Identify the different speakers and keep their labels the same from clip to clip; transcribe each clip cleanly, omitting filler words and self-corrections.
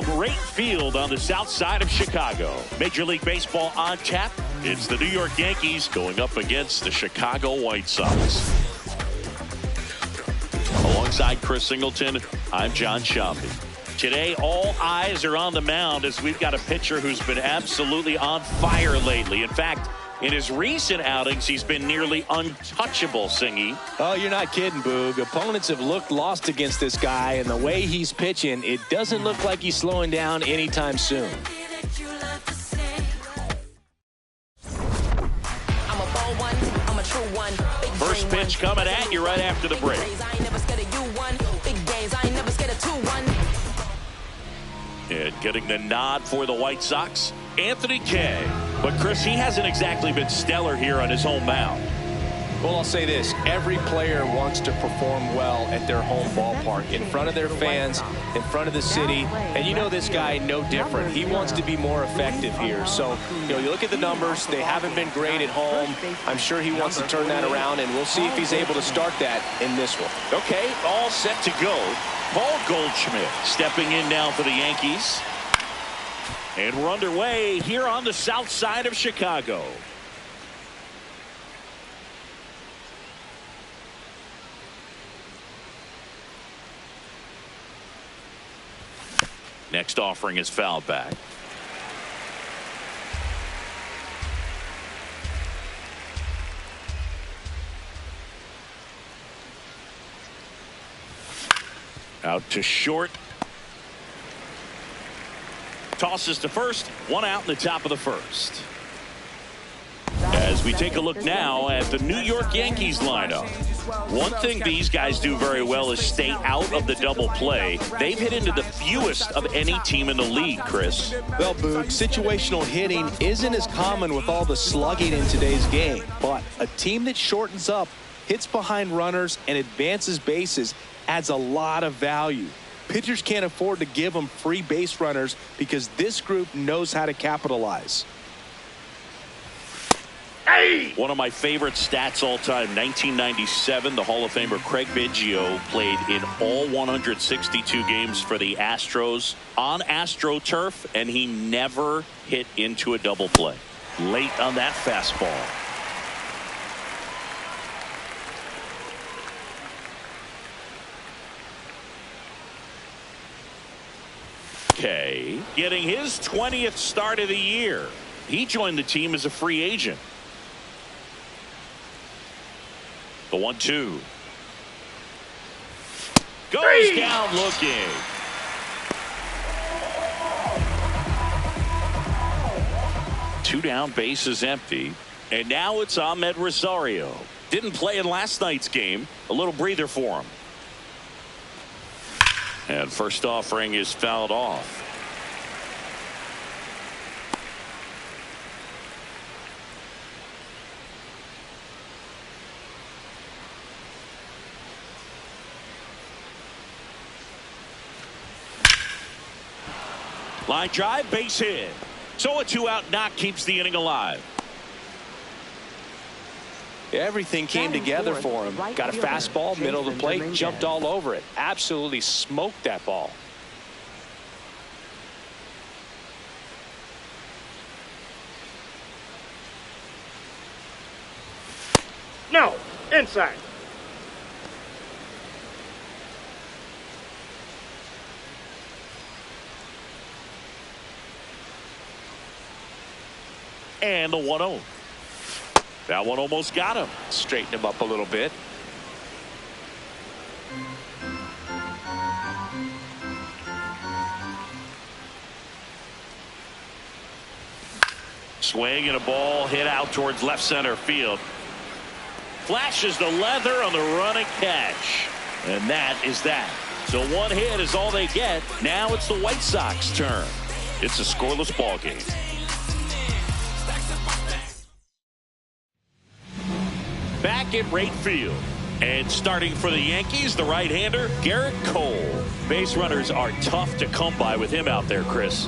Speaker 1: from Wright Field on the south side of Chicago. Major League Baseball on tap. It's the New York Yankees going up against the Chicago White Sox. Alongside Chris Singleton, I'm John Shampi. Today, all eyes are on the mound as we've got a pitcher who's been absolutely on fire lately. In fact, in his recent outings, he's been nearly untouchable, Singy.
Speaker 2: Oh, you're not kidding, Boog. Opponents have looked lost against this guy, and the way he's pitching, it doesn't look like he's slowing down anytime soon.
Speaker 1: First pitch coming at you right after the break. And getting the nod for the White Sox, Anthony Kay. But, Chris, he hasn't exactly been stellar here on his home mound.
Speaker 2: Well, I'll say this. Every player wants to perform well at their home ballpark, in front of their fans, in front of the city. And you know this guy no different. He wants to be more effective here. So, you look at the numbers. They haven't been great at home. I'm sure he wants to turn that around, and we'll see if he's able to start that in this one.
Speaker 1: Okay, all set to go. Paul Goldschmidt stepping in now for the Yankees. And we're underway here on the south side of Chicago. Next offering is fouled back. Out to short. Tosses to first. One out in the top of the first. As we take a look now at the New York Yankees lineup. One thing these guys do very well is stay out of the double play. They've hit into the fewest of any team in the league, Chris.
Speaker 2: Well, Boog, situational hitting isn't as common with all the slugging in today's game. But a team that shortens up, hits behind runners, and advances bases adds a lot of value. Pitchers can't afford to give them free base runners because this group knows how to capitalize.
Speaker 1: Hey! One of my favorite stats all time, 1997, the Hall of Famer Craig Biggio played in all 162 games for the Astros on AstroTurf, and he never hit into a double play. Late on that fastball. Okay, getting his 20th start of the year. He joined the team as a free agent. The 1-2. Goes down looking. Two down, bases empty. And now it's Ahmed Rosario. Didn't play in last night's game. A little breather for him. And first offering is fouled off. Line drive, base hit. So a two-out knock keeps the inning alive.
Speaker 2: Everything came together for him. Got a fastball, middle of the plate, jumped all over it. Absolutely smoked that ball.
Speaker 3: No, inside.
Speaker 1: And the 1-0. That one almost got him.
Speaker 2: Straighten him up a little bit.
Speaker 1: Swing and a ball hit out towards left center field. Flashes the leather on the running catch. And that is that. So one hit is all they get. Now it's the White Sox turn. It's a scoreless ball game. Back at Wright Field. And starting for the Yankees, the right-hander, Garrett Cole. Base runners are tough to come by with him out there, Chris.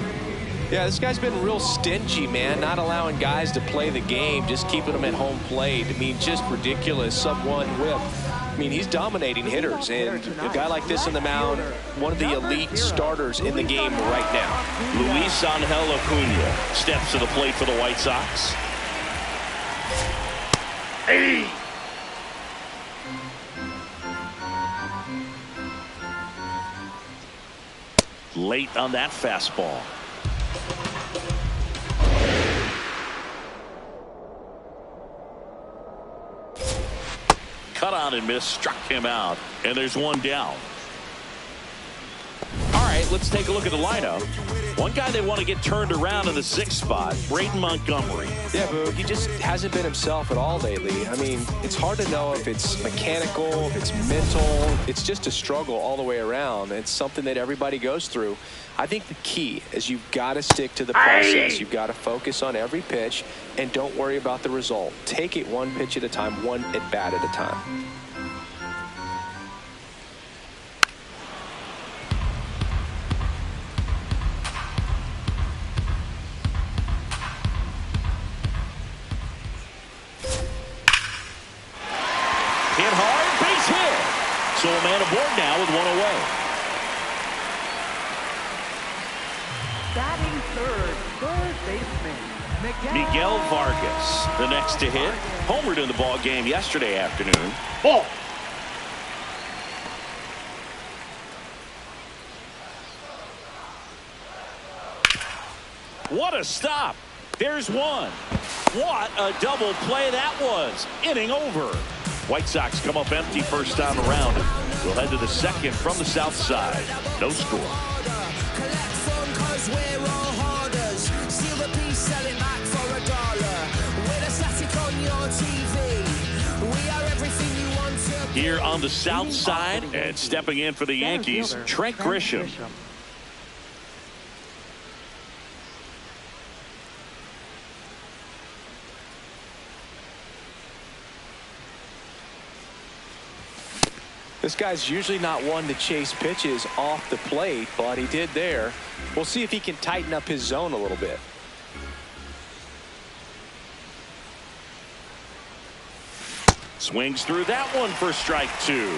Speaker 2: Yeah, this guy's been real stingy, man. Not allowing guys to play the game, just keeping them at home plate. I mean, just ridiculous. Sub-1 whip. I mean, he's dominating hitters, and a guy like this on the mound, one of the elite starters in the game right now.
Speaker 1: Luis Angel Acuna steps to the plate for the White Sox.
Speaker 3: Hey!
Speaker 1: Late on that fastball. Cut on and miss, struck him out, and there's one down. All right, let's take a look at the lineup. One guy they want to get turned around in the 6th spot, Braden Montgomery.
Speaker 2: Yeah, Boo, he just hasn't been himself at all lately. I mean, it's hard to know if it's mechanical, if it's mental. It's just a struggle all the way around. It's something that everybody goes through. I think the key is you've got to stick to the process. You've got to focus on every pitch and don't worry about the result. Take it one pitch at a time, one at bat at a time.
Speaker 1: Hit hard, base hit. So a man aboard now with one away.
Speaker 4: Batting third baseman,
Speaker 1: Miguel Vargas, the next to hit. Homered in the ball game yesterday afternoon.
Speaker 3: Ball.
Speaker 1: What a stop. There's one. What a double play that was. Inning over. White Sox come up empty first time around. We'll head to the 2nd from the south side. No score. Here on the south side and stepping in for the Yankees, Trent Grisham.
Speaker 2: This guy's usually not one to chase pitches off the plate, but he did there. We'll see if he can tighten up his zone a little bit.
Speaker 1: Swings through that one for strike 2.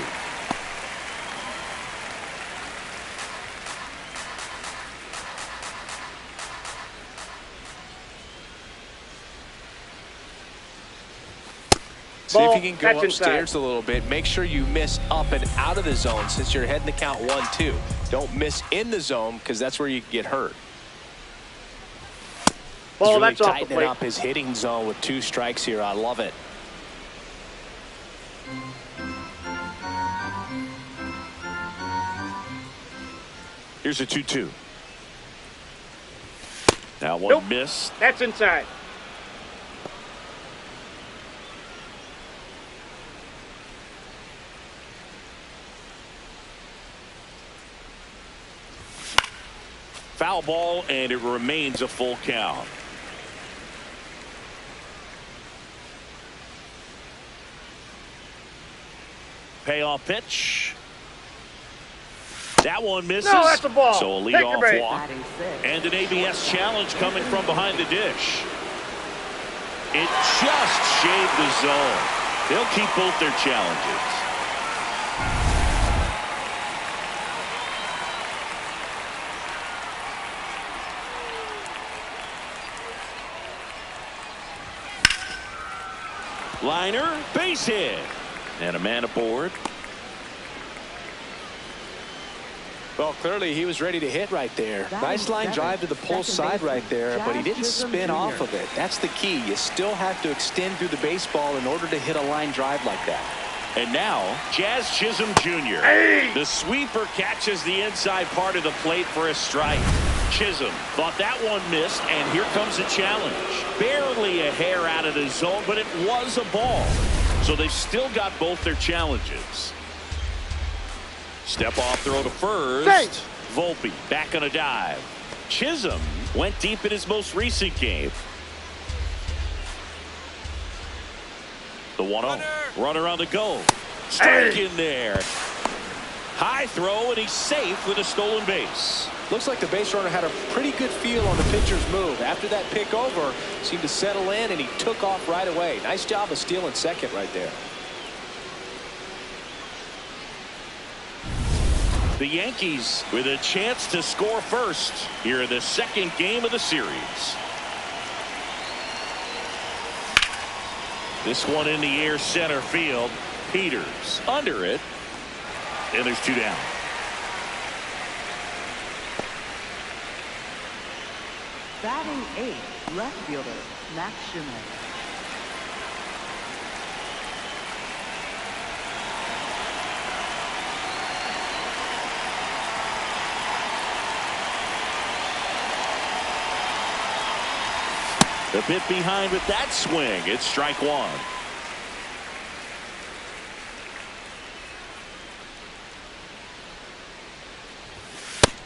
Speaker 2: See if you can go upstairs a little bit. Make sure you miss up and out of the zone since you're heading to count 1-2. Don't miss in the zone because that's where you get hurt.
Speaker 3: Ball,
Speaker 2: He's really
Speaker 3: that's off the
Speaker 2: tightening
Speaker 3: plate.
Speaker 2: up his hitting zone with 2 strikes here. I love it.
Speaker 1: Here's a 2-2. Now one miss.
Speaker 3: That's inside.
Speaker 1: Foul ball, and it remains a full count. Payoff pitch. That one misses.
Speaker 3: No, that's a ball.
Speaker 1: So a
Speaker 3: Take your
Speaker 1: leadoff
Speaker 3: base.
Speaker 1: walk. And an ABS challenge coming from behind the dish. It just shaved the zone. They'll keep both their challenges. Liner, base hit. And a man aboard.
Speaker 2: Well, clearly he was ready to hit right there. Nice line drive to the pull side right there, but he didn't spin off of it. That's the key. You still have to extend through the baseball in order to hit a line drive like that.
Speaker 1: And now, Jazz Chisholm Jr. The sweeper catches the inside part of the plate for a strike. Chisholm thought that one missed, and here comes a challenge. Barely a hair out of the zone, but it was a ball. So they've still got both their challenges. Step off throw to first.
Speaker 3: Thanks.
Speaker 1: Volpe back on a dive. Chisholm went deep in his most recent game. The 1-0. Runner on the go. Strike in there. High throw, and he's safe with a stolen base.
Speaker 2: Looks like the base runner had a pretty good feel on the pitcher's move. After that pick over, seemed to settle in, and he took off right away. Nice job of stealing second right there.
Speaker 1: The Yankees with a chance to score first here in the second game of the series. This one in the air, center field. Peters under it, and there's 2 down.
Speaker 4: Batting 8th, left fielder, Max Schumann.
Speaker 1: A bit behind with that swing. It's strike 1.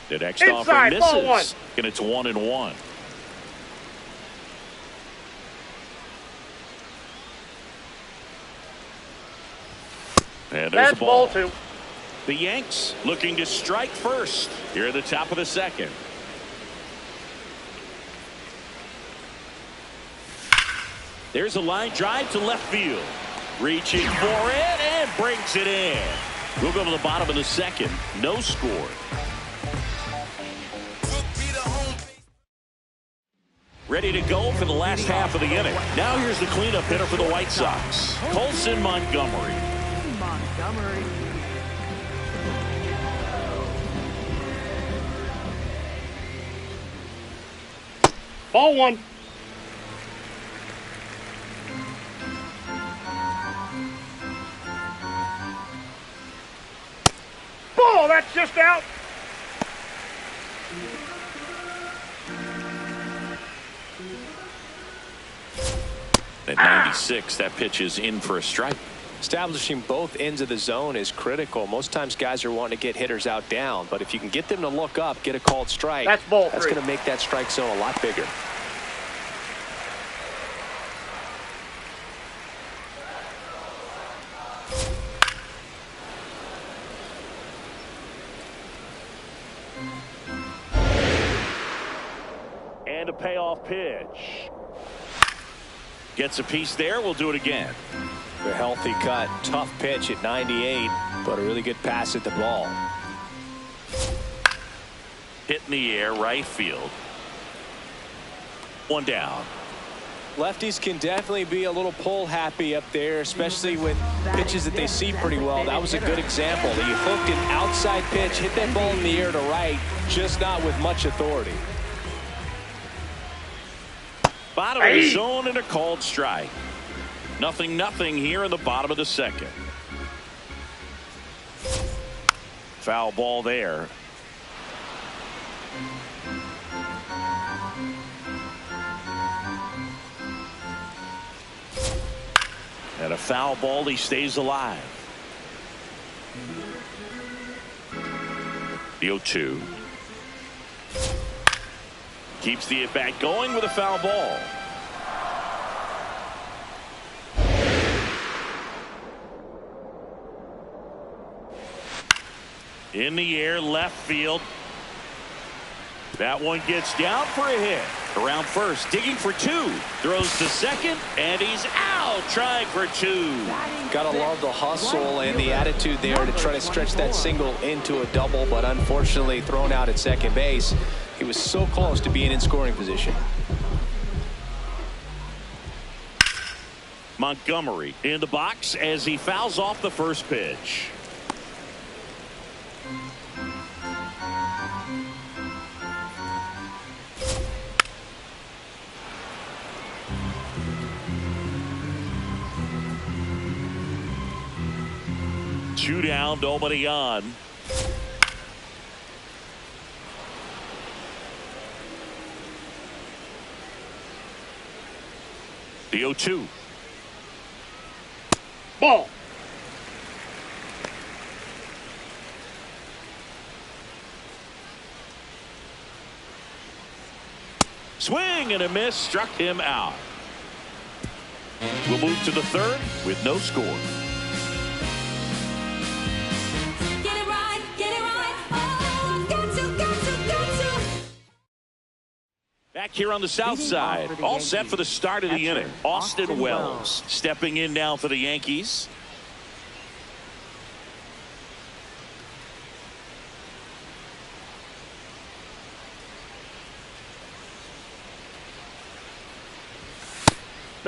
Speaker 1: The next offer misses, and it's 1-1. And there's a ball.
Speaker 3: Ball 2.
Speaker 1: The Yanks looking to strike first here at the top of the second. There's a line drive to left field. Reaching for it and brings it in. We'll go to the bottom of the second. No score. Ready to go for the last half of the inning. Now here's the cleanup hitter for the White Sox, Colson Montgomery.
Speaker 3: Ball 1. Ball, that's just out.
Speaker 1: At 96, that pitch is in for a strike.
Speaker 2: Establishing both ends of the zone is critical. Most times guys are wanting to get hitters out down, but if you can get them to look up, get a called strike,
Speaker 3: that's ball 3.
Speaker 2: That's going to make that strike zone a lot bigger.
Speaker 1: And a payoff pitch. Gets a piece there. We'll do it again.
Speaker 2: A healthy cut. Tough pitch at 98, but a really good pass at the ball.
Speaker 1: Hit in the air, right field. 1 down.
Speaker 2: Lefties can definitely be a little pull happy up there, especially with pitches that they see pretty well. That was a good example. He hooked an outside pitch, hit that ball in the air to right, just not with much authority.
Speaker 1: Bottom of the zone and a called strike. 0-0 here in the bottom of the second. Foul ball there. And a foul ball, he stays alive. The 0-2. Keeps the at-bat going with a foul ball. In the air, left field. That one gets down for a hit. Around first, digging for 2. Throws to second, and he's out, trying for 2.
Speaker 2: Gotta love the hustle and the attitude there to try to stretch that single into a double, but unfortunately thrown out at second base. He was so close to being in scoring position.
Speaker 1: Montgomery in the box as he fouls off the first pitch. Two down, nobody on. The 0-2.
Speaker 3: Ball.
Speaker 1: Swing and a miss, struck him out. We'll move to the third with no score.
Speaker 5: Get it right, oh, got to.
Speaker 1: Back here on the south side, all set for the start of the inning. Austin Wells stepping in now for the Yankees.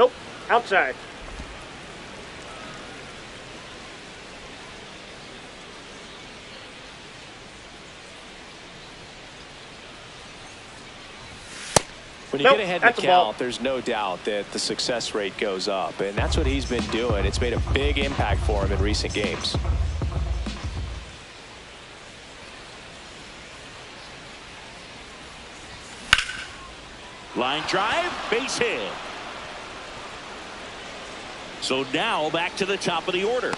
Speaker 3: Nope. Outside.
Speaker 2: When you
Speaker 3: Nope,
Speaker 2: get ahead in
Speaker 3: that's
Speaker 2: the
Speaker 3: a ball.
Speaker 2: count, there's no doubt that the success rate goes up, and that's what he's been doing. It's made a big impact for him in recent games.
Speaker 1: Line drive, base hit. So now back to the top of the order.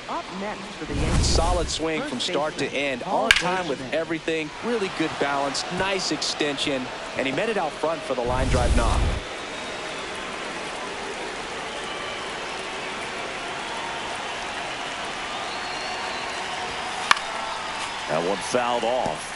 Speaker 4: Up next for the Yankees.
Speaker 2: Solid swing
Speaker 4: First
Speaker 2: from start to
Speaker 4: baseman,
Speaker 2: end,
Speaker 4: Paul
Speaker 2: on time with
Speaker 4: Goldschmidt.
Speaker 2: everything. Really good balance, nice extension, and he met it out front for the line drive knock.
Speaker 1: That one fouled off.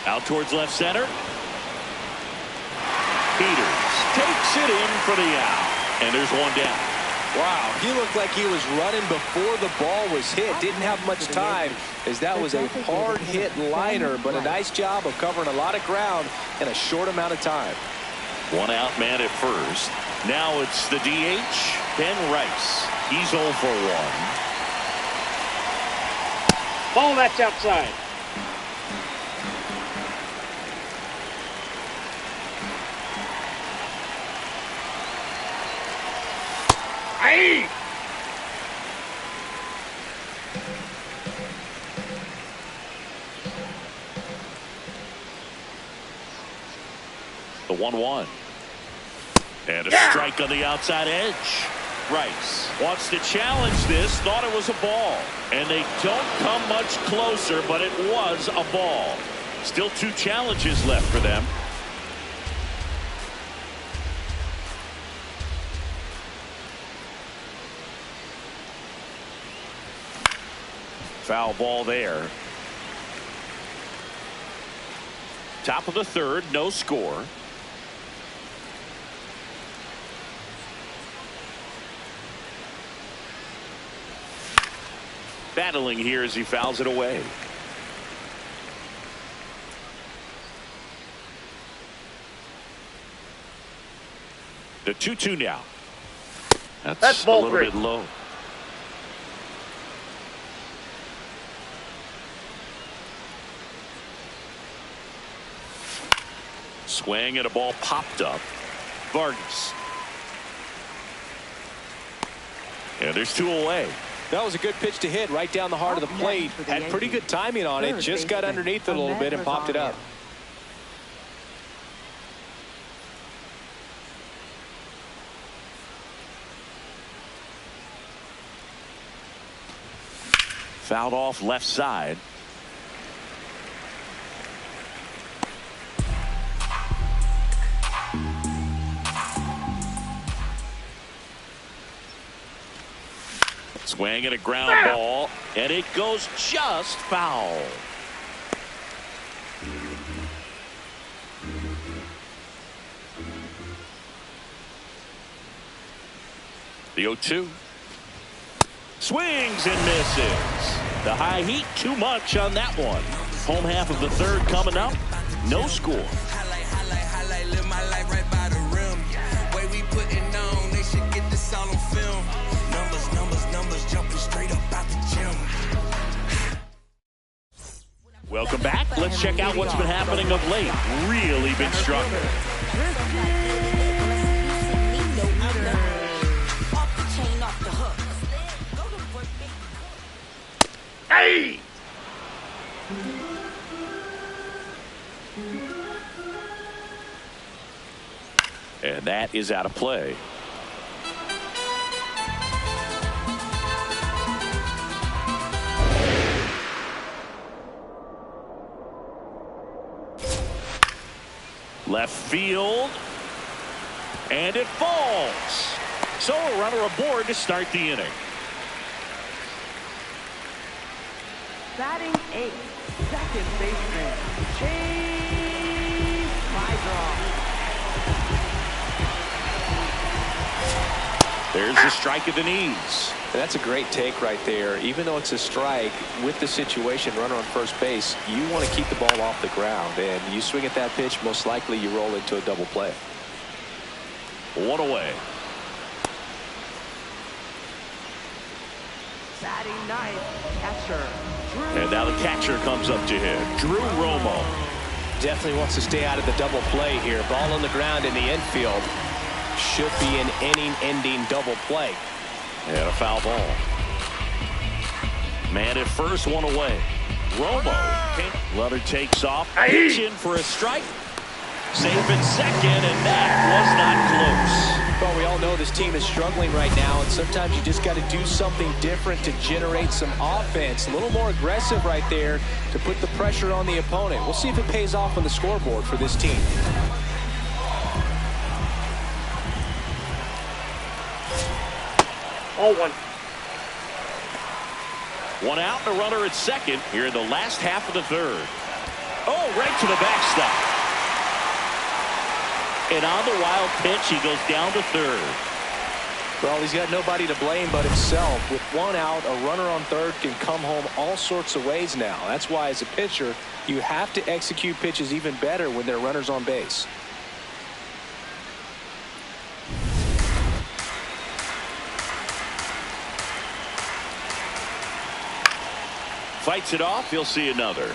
Speaker 1: Out towards left center. Peters takes it in for the out. And there's one down.
Speaker 2: Wow, he looked like he was running before the ball was hit. Didn't have much time, as that was a hard-hit liner, but a nice job of covering a lot of ground in a short amount of time.
Speaker 1: One out man at first. Now it's the DH, Ben Rice. He's 0 for 1.
Speaker 3: Ball, that's outside. Aye!
Speaker 1: The 1-1. And a strike on the outside edge. Rice wants to challenge this, thought it was a ball. And they don't come much closer, but it was a ball. Still 2 challenges left for them. Foul ball there. Top of the 3rd, no score. Battling here as he fouls it away. The 2-2 now. That's a
Speaker 3: ball
Speaker 1: little
Speaker 3: 3.
Speaker 1: bit low. Swing and a ball popped up. Vargas. And there's 2 away.
Speaker 2: That was a good pitch to hit right down the heart of the plate. Had pretty good timing on it. Just got underneath it a little bit and popped it up.
Speaker 1: Fouled off left side. Swing and a ground ball, and it goes just foul. The 0-2. Swings and misses. The high heat, too much on that one. Home half of the 3rd coming up. No score.
Speaker 6: Highlight, live my life right by the rim. Way we put it on, they should get this all on film. Numbers, jumping straight up out the gym.
Speaker 1: Welcome back. Let's check out what's been happening of late. Really been struggling.
Speaker 3: Hey!
Speaker 1: And that is out of play. Left field. And it falls. So a runner aboard to start the inning.
Speaker 4: Batting 8th, second baseman, Chase Bydroff.
Speaker 1: There's the strike at the knees.
Speaker 2: And that's a great take right there. Even though it's a strike, with the situation, runner on first base, you want to keep the ball off the ground. And you swing at that pitch, most likely you roll into a double play.
Speaker 1: One away.
Speaker 4: Batting ninth, catcher.
Speaker 1: And now the catcher comes up to him. Drew Romo.
Speaker 2: Definitely wants to stay out of the double play here. Ball on the ground in the infield. Should be an inning-ending double play.
Speaker 1: And a foul ball. Man at first, one away. Romo. Runner takes off. Pitch in for a strike. Safe at second, and that was not close.
Speaker 2: Well, we all know this team is struggling right now, and sometimes you just got to do something different to generate some offense. A little more aggressive right there to put the pressure on the opponent. We'll see if it pays off on the scoreboard for this team.
Speaker 3: Oh, one.
Speaker 1: One out, and a runner at second here in the last half of the third. Oh, right to the backstop. And on the wild pitch, he goes down to third.
Speaker 2: Well, he's got nobody to blame but himself. With one out, a runner on third can come home all sorts of ways now. That's why, as a pitcher, you have to execute pitches even better when there are runners on base.
Speaker 1: Fights it off. He'll see another.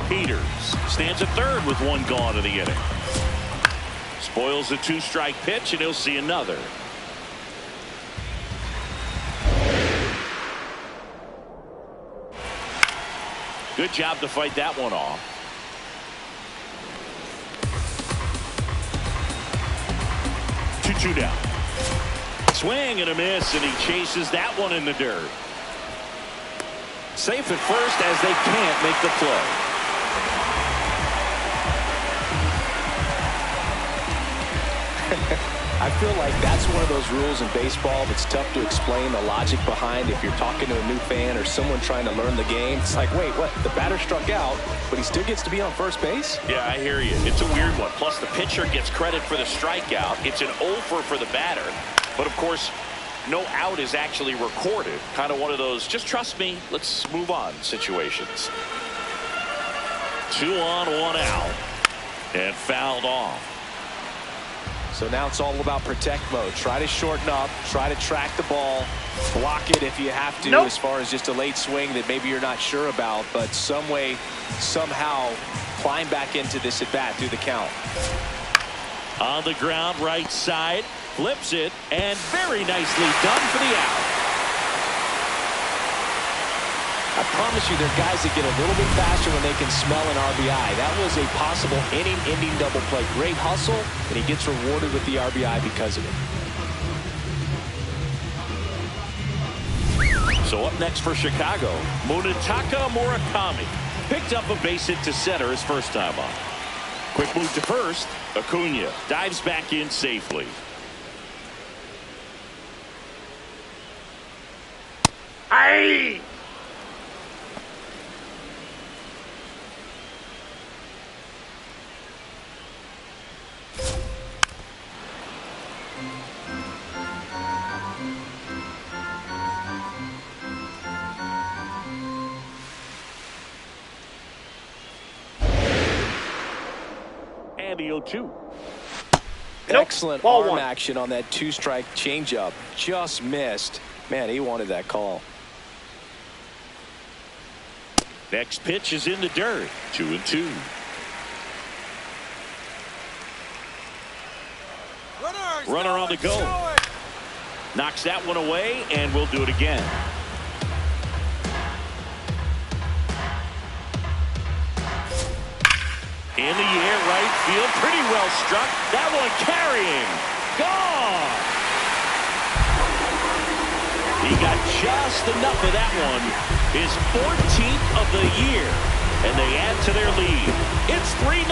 Speaker 1: Peters stands at third with one gone in the inning. Spoils the two-strike pitch, and he'll see another. Good job to fight that one off. Two down. Swing and a miss, and he chases that one in the dirt. Safe at first as they can't make the play.
Speaker 2: I feel like that's one of those rules in baseball that's tough to explain the logic behind if you're talking to a new fan or someone trying to learn the game. It's like, wait, what? The batter struck out, but he still gets to be on first base?
Speaker 1: Yeah, I hear you. It's a weird one. Plus, the pitcher gets credit for the strikeout. It's an over for the batter. But, of course, no out is actually recorded. Kind of one of those, just trust me, let's move on situations. 2 on, 1 out. And fouled off.
Speaker 2: So now it's all about protect mode. Try to shorten up, try to track the ball, block it if you have to, as far as just a late swing that maybe you're not sure about, but some way, somehow climb back into this at bat through the count.
Speaker 1: On the ground, right side, flips it, and very nicely done for the out.
Speaker 2: I promise you there are guys that get a little bit faster when they can smell an RBI. That was a possible inning-ending double play. Great hustle, and he gets rewarded with the RBI because of it.
Speaker 1: So up next for Chicago, Munetaka Murakami picked up a base hit to center his first time on. Quick move to first. Acuna dives back in safely.
Speaker 3: Aye!
Speaker 1: And the 0-2.
Speaker 2: Excellent
Speaker 3: Ball
Speaker 2: arm
Speaker 3: one.
Speaker 2: action on that two-strike changeup. Just missed. Man, he wanted that call.
Speaker 1: Next pitch is in the dirt. 2-2. Runner on the go. Knocks that one away, and we'll do it again. In the air, right field, pretty well struck. That one carrying. Gone. He got just enough of that one. His 14th of the year, and they add to their lead. It's 3-0.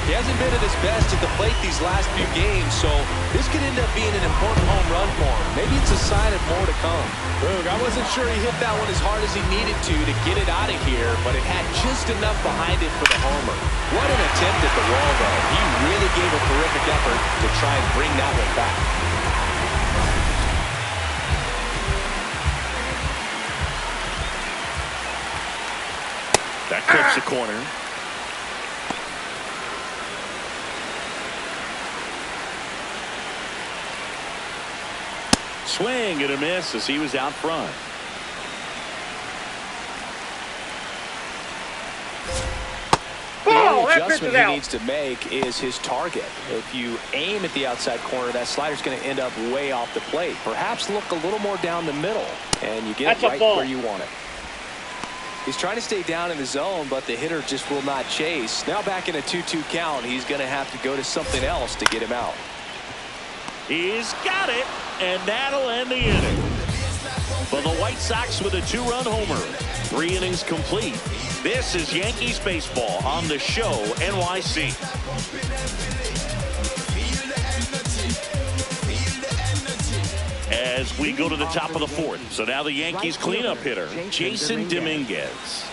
Speaker 2: He hasn't been at his best at the plate these last few games, so this could end up being an important home run for him. Maybe it's a sign of more to come. Boog, I wasn't sure he hit that one as hard as he needed to get it out of here, but it had just enough behind it for the homer. What an attempt at the wall, though. He really gave a terrific effort to try and bring that one back.
Speaker 1: That clips the corner. Swing and a miss as he was out front.
Speaker 2: The only adjustment he needs to make is his target. If you aim at the outside corner, that slider's going to end up way off the plate. Perhaps look a little more down the middle, and you get it right where you want it. He's trying to stay down in the zone, but the hitter just will not chase. Now back in a 2-2 count, he's going to have to go to something else to get him out.
Speaker 1: He's got it, and that'll end the inning. For the White Sox with a 2-run homer. 3 innings complete. This is Yankees baseball on the Show NYC. As we go to the top of the 4th. So now the Yankees cleanup hitter, Jason Dominguez.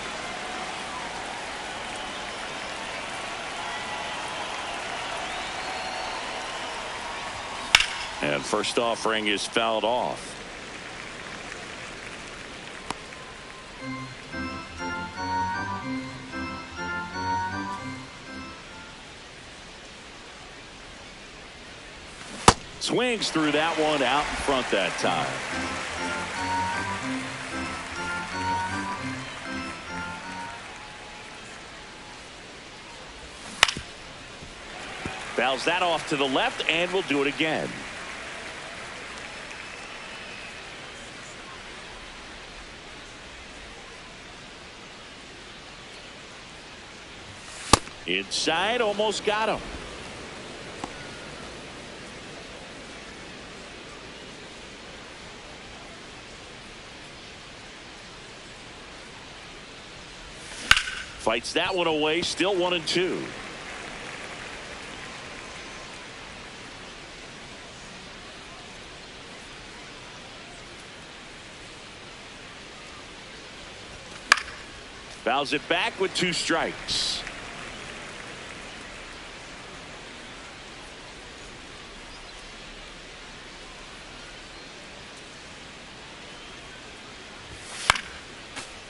Speaker 1: And first offering is fouled off. Swings through that one out in front that time. Fouls that off to the left, and we'll do it again. Inside, almost got him. Fights that one away, still 1-2. Fouls it back with 2 strikes.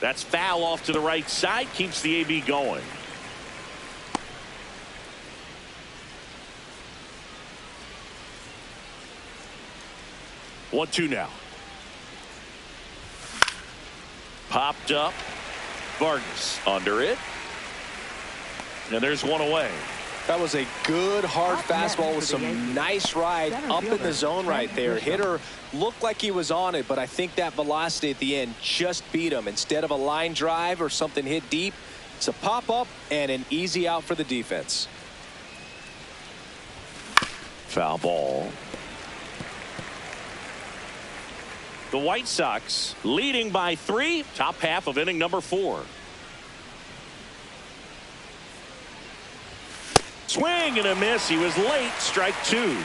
Speaker 1: That's foul off to the right side, keeps the AB going. One, 2 now. Popped up. Vargas under it. And there's one away.
Speaker 2: That was a good hard fastball with some nice ride up in the zone right there. Hitter looked like he was on it, but I think that velocity at the end just beat him. Instead of a line drive or something hit deep, it's a pop up and an easy out for the defense.
Speaker 1: Foul ball. The White Sox leading by 3, top half of inning number 4. Swing and a miss. He was late. Strike 2.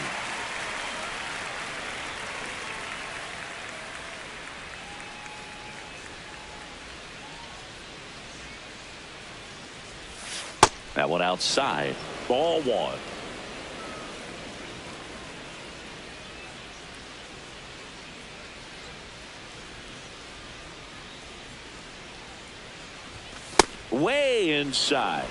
Speaker 1: That one outside. Ball 1. Way inside.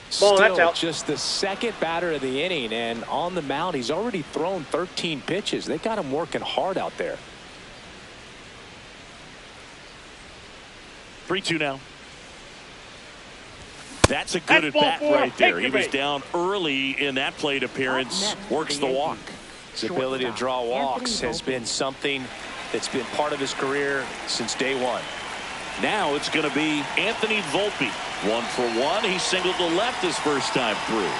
Speaker 2: Still just the second batter of the inning, and on the mound he's already thrown 13 pitches. They got him working hard out there.
Speaker 1: 3-2 now. That's a good at bat right there. He was down early in that plate appearance. Works the walk.
Speaker 2: His ability to draw walks has been something that's been part of his career since day one.
Speaker 1: Now it's going to be Anthony Volpe. 1 for 1. He singled to left his first time through.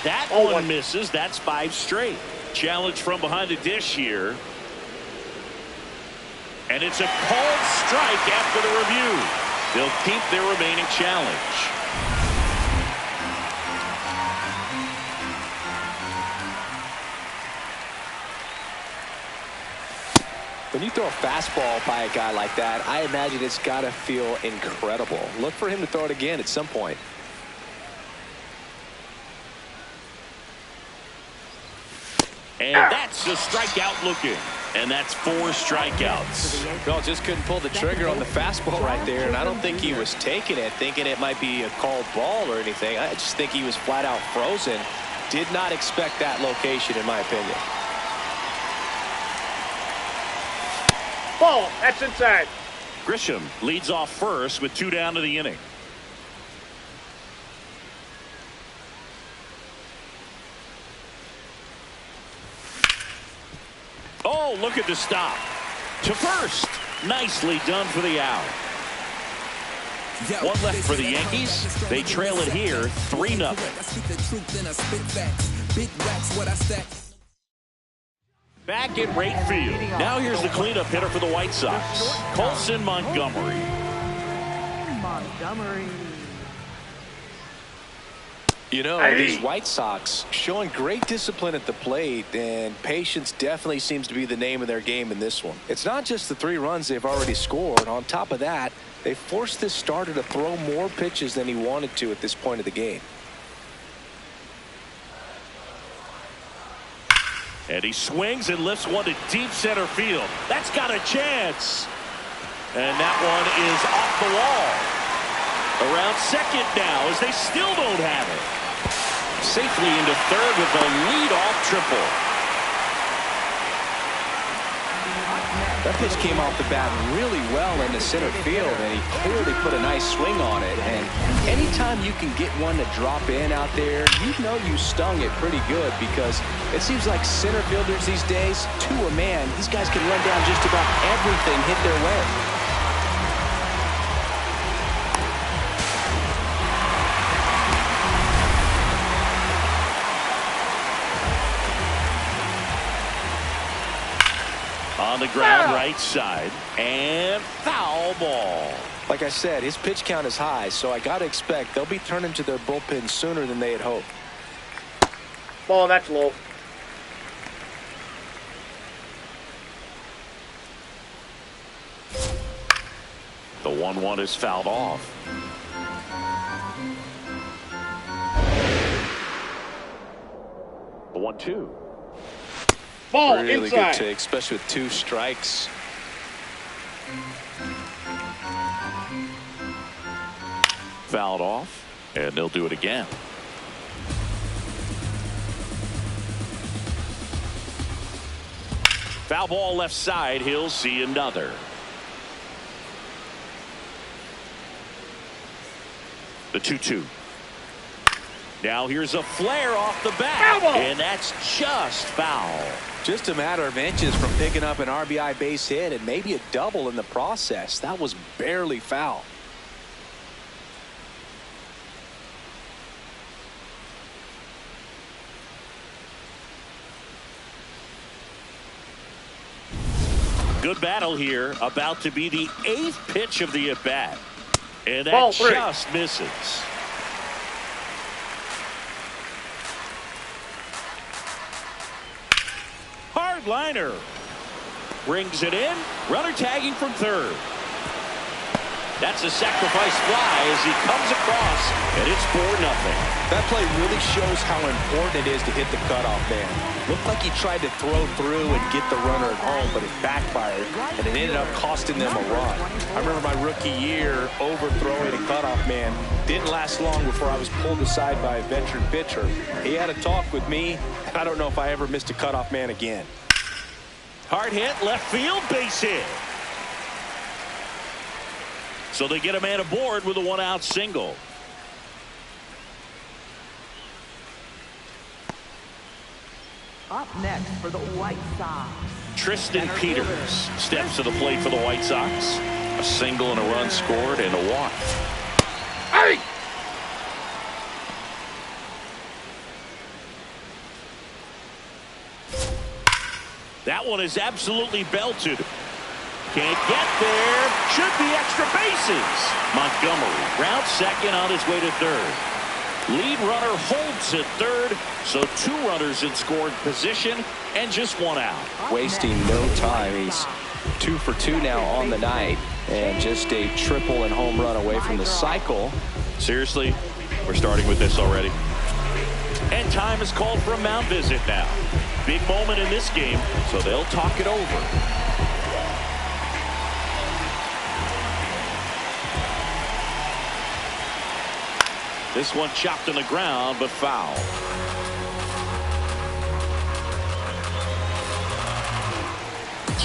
Speaker 1: That one misses. That's 5 straight. Challenge from behind the dish here. And it's a called strike after the review. They'll keep their remaining challenge.
Speaker 2: When you throw a fastball by a guy like that, I imagine it's got to feel incredible. Look for him to throw it again at some point.
Speaker 1: And that's a strikeout looking. And that's 4 strikeouts.
Speaker 2: No, just couldn't pull the trigger on the fastball right there. And I don't think he was taking it, thinking it might be a called ball or anything. I just think he was flat out frozen. Did not expect that location, in my opinion.
Speaker 3: Ball. That's inside.
Speaker 1: Grisham leads off first with 2 down to the inning. Oh, look at the stop. To first. Nicely done for the out. One left for the Yankees. They trail it here 3-0. Back in right field. Now here's the cleanup hitter for the White Sox. Colson Montgomery.
Speaker 2: You know, these White Sox showing great discipline at the plate, and patience definitely seems to be the name of their game in this one. It's not just the 3 runs they've already scored. On top of that, they forced this starter to throw more pitches than he wanted to at this point of the game.
Speaker 1: And he swings and lifts one to deep center field. That's got a chance. And that one is off the wall. Around second now as they still don't have it. Safely into third with a leadoff triple.
Speaker 2: That pitch came off the bat really well into center field, and he clearly put a nice swing on it. And anytime you can get one to drop in out there, you know you stung it pretty good, because it seems like center fielders these days, to a man, these guys can run down just about everything hit their way.
Speaker 1: On the ground right side, and foul ball.
Speaker 2: Like I said, his pitch count is high, so I got to expect they'll be turning to their bullpen sooner than they had hoped.
Speaker 3: Ball. That's low.
Speaker 1: The 1-1 is fouled off. The 1-2.
Speaker 3: Ball.
Speaker 2: Really
Speaker 3: inside.
Speaker 2: good take, especially with 2 strikes.
Speaker 1: Fouled off, and they'll do it again. Foul ball left side. He'll see another. The 2-2. Now here's a flare off the bat, and that's just foul.
Speaker 2: Just a matter of inches from picking up an RBI base hit and maybe a double in the process. That was barely foul.
Speaker 1: Good battle here. About to be the 8th pitch of the at-bat. And that
Speaker 3: Ball 3.
Speaker 1: just misses. Hard liner. Brings it in. Runner tagging from third. That's a sacrifice fly as he comes across, and it's 4-0.
Speaker 2: That play really shows how important it is to hit the cutoff man. Looked like he tried to throw through and get the runner at home, but it backfired, and it ended up costing them a run. I remember my rookie year overthrowing a cutoff man. Didn't last long before I was pulled aside by a veteran pitcher. He had a talk with me, and I don't know if I ever missed a cutoff man again.
Speaker 1: Hard hit, left field, base hit. So they get a man aboard with a 1-out single.
Speaker 4: Up next for the White Sox,
Speaker 1: Tristan Peters steps to the plate for the White Sox. A single and a run scored and a walk. That one is absolutely belted. Can't get there. Should be extra bases. Montgomery rounds second on his way to third. Lead runner holds at third, so 2 runners in scoring position and just 1 out.
Speaker 2: Wasting no time. He's 2 for 2 now on the night, and just a triple and home run away from the cycle.
Speaker 1: Seriously, we're starting with this already. And time is called for a mound visit now. Big moment in this game, so they'll talk it over. This one chopped on the ground, but foul.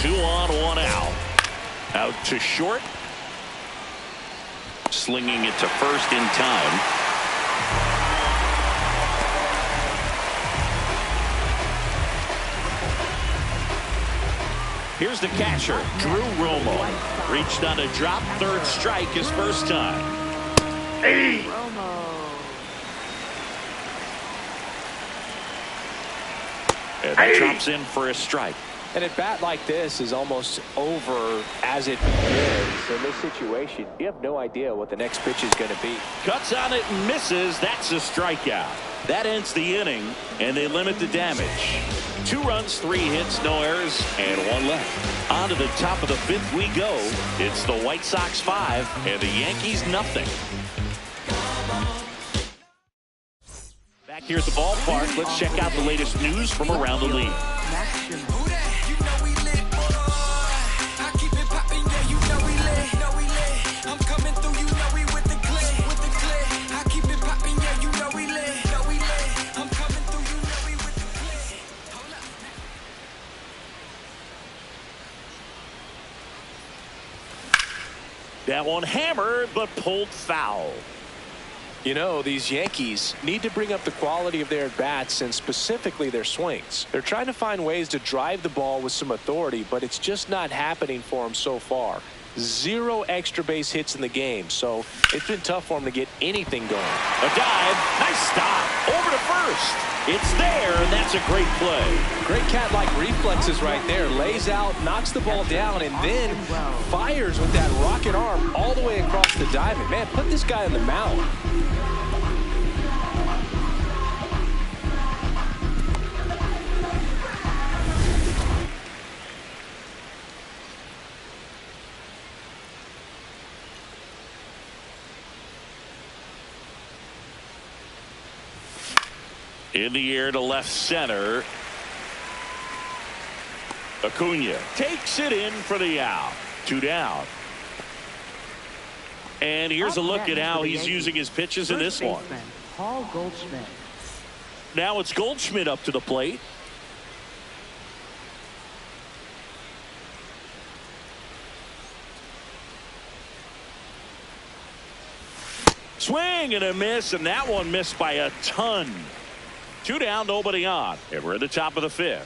Speaker 1: Two on, 1 out. Out to short. Slinging it to first in time. Here's the catcher, Drew Romo. Reached on a drop, third strike his first time. Hey! And he drops in for a strike.
Speaker 2: And at bat like this is almost over as it begins. In this situation, you have no idea what the next pitch is going to be.
Speaker 1: Cuts on it and misses. That's a strikeout. That ends the inning, and they limit the damage. 2 runs, 3 hits, no errors, and 1 left. On to the top of the 5th we go. It's the White Sox 5 and the Yankees nothing. Back here at the ballpark, let's check out the latest news from around the league. That one hammered, but pulled foul.
Speaker 2: You know, these Yankees need to bring up the quality of their bats and specifically their swings. They're trying to find ways to drive the ball with some authority, but it's just not happening for them so far. 0 extra base hits in the game, so it's been tough for them to get anything going.
Speaker 1: A dive, nice stop, over to first. It's there, and that's a great play.
Speaker 2: Great cat-like reflexes right there. Lays out, knocks the ball down, and then fires with that rocket arm all the way across the diamond. Man, put this guy on the mound.
Speaker 1: In the air to left center. Acuna takes it in for the out. 2 down. And here's a look at how he's using his pitches in this one.
Speaker 4: Paul Goldschmidt.
Speaker 1: Now it's Goldschmidt up to the plate. Swing and a miss, and that one missed by a ton. 2 down, nobody on, and we're at the top of the 5th.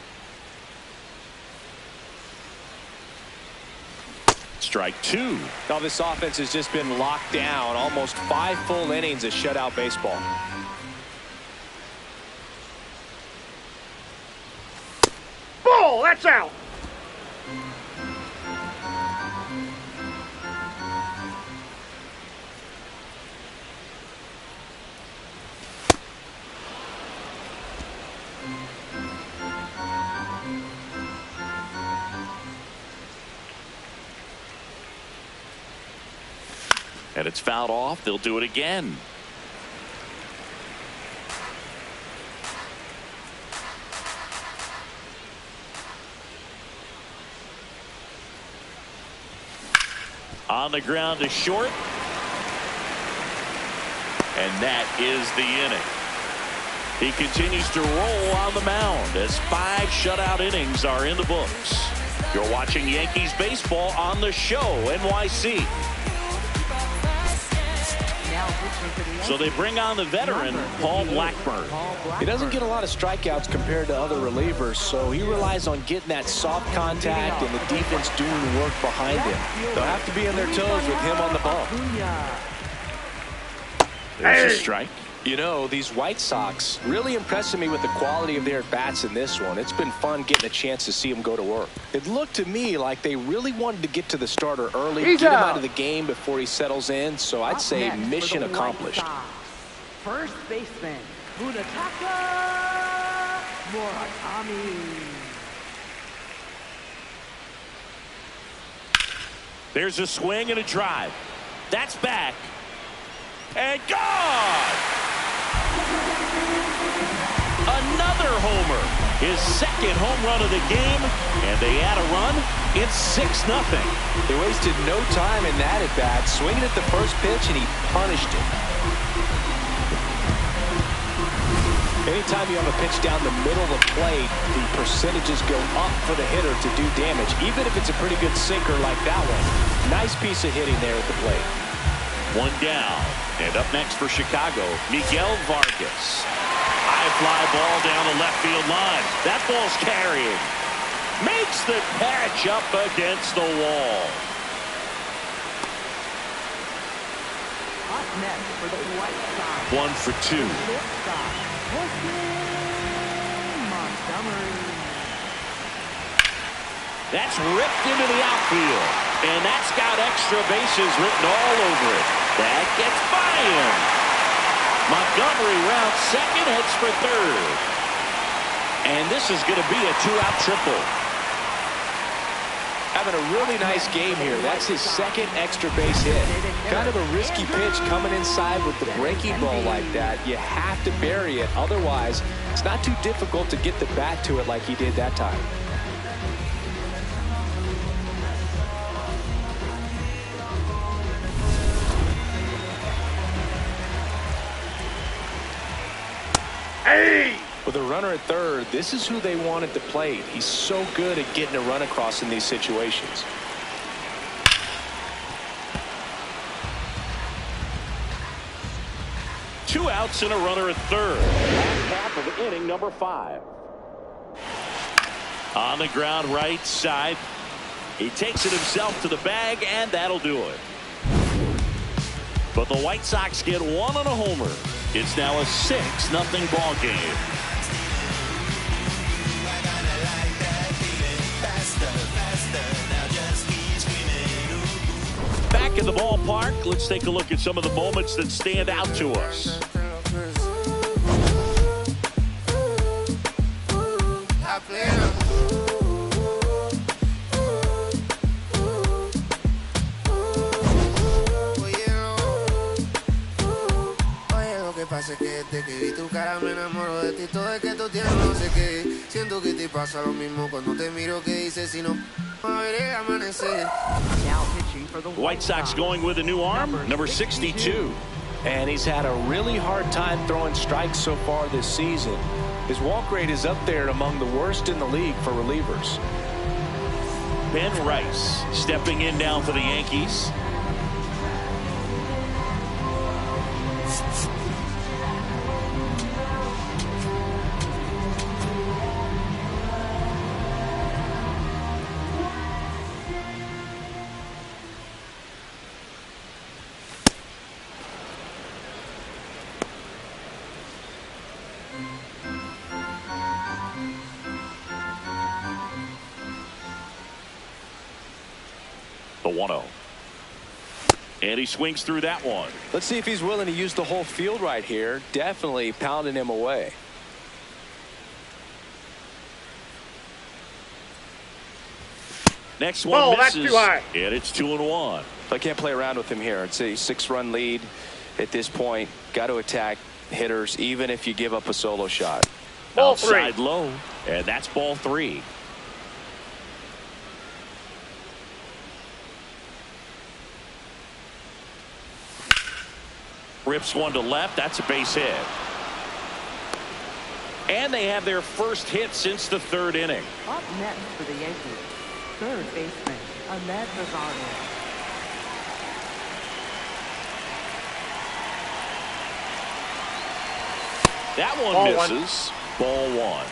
Speaker 1: Strike 2.
Speaker 2: Now this offense has just been locked down. Almost 5 full innings of shutout baseball.
Speaker 3: Ball, that's out.
Speaker 1: And it's fouled off. They'll do it again. On the ground to short. And that is the inning. He continues to roll on the mound as 5 shutout innings are in the books. You're watching Yankees baseball on the show, NYC. So they bring on the veteran, Paul Blackburn.
Speaker 2: He doesn't get a lot of strikeouts compared to other relievers, so he relies on getting that soft contact and the defense doing the work behind him. They'll have to be on their toes with him on the bump.
Speaker 1: There's a strike.
Speaker 2: You know, these White Sox really impressing me with the quality of their bats in this one. It's been fun getting a chance to see them go to work. It looked to me like they really wanted to get to the starter early, get him out of the game before he settles in. So I'd say mission accomplished.
Speaker 4: First baseman, Munetaka Murakami.
Speaker 1: There's a swing and a drive. That's back. And gone! Another homer. His second home run of the game. And they add a run. It's 6-0.
Speaker 2: They wasted no time in that at bat. Swinging at the first pitch, and he punished it. Anytime you have a pitch down the middle of the plate, the percentages go up for the hitter to do damage, even if it's a pretty good sinker like that one. Nice piece of hitting there at the plate.
Speaker 1: One down. And up next for Chicago, Miguel Vargas. High fly ball down the left field line. That ball's carrying. Makes the catch up against the wall.
Speaker 4: Up next for the White Sox.
Speaker 1: 1 for 2.
Speaker 4: Montgomery.
Speaker 1: That's ripped into the outfield. And that's got extra bases written all over it. That gets by him. Montgomery rounds second, heads for third. And this is going to be a 2-out triple.
Speaker 2: Having a really nice game here. That's his second extra base hit. Kind of a risky pitch coming inside with the breaking ball like that. You have to bury it. Otherwise, it's not too difficult to get the bat to it like he did that time. With a runner at third, this is who they wanted to play. He's so good at getting a run across in these situations.
Speaker 1: Two outs and a runner at third. Last half of inning number 5. On the ground right side. He takes it himself to the bag, and that'll do it. But the White Sox get one on a homer. It's now a 6-0 ball game. Back in the ballpark, let's take a look at some of the moments that stand out to us.
Speaker 7: Pasa que desde que vi tu cara me enamoro de ti. Todo es que tú tienes no sé qué. Siento que te pasa lo mismo cuando te miro. Que dices si no a ver el amanecer.
Speaker 1: The White Sox going with a new arm, number 62.
Speaker 2: And he's had a really hard time throwing strikes so far this season. His walk rate is up there among the worst in the league for relievers.
Speaker 1: Ben Rice stepping in now for the Yankees. The 1-0. And he swings through that one.
Speaker 2: Let's see if he's willing to use the whole field right here. Definitely pounding him away.
Speaker 1: Next one
Speaker 3: Ball,
Speaker 1: misses,
Speaker 3: that's too high.
Speaker 1: and it's 2-1.
Speaker 2: I can't play around with him here. It's a 6-run lead at this point. Got to attack hitters even if you give up a solo shot.
Speaker 3: Ball
Speaker 1: Outside
Speaker 3: 3.
Speaker 1: low, and that's ball 3. Rips one to left. That's a base hit. And they have their first hit since the 3rd inning.
Speaker 4: Up next for the Yankees, third baseman, Ahmed Rosario.
Speaker 1: That one
Speaker 3: Ball
Speaker 1: misses. Ball 1.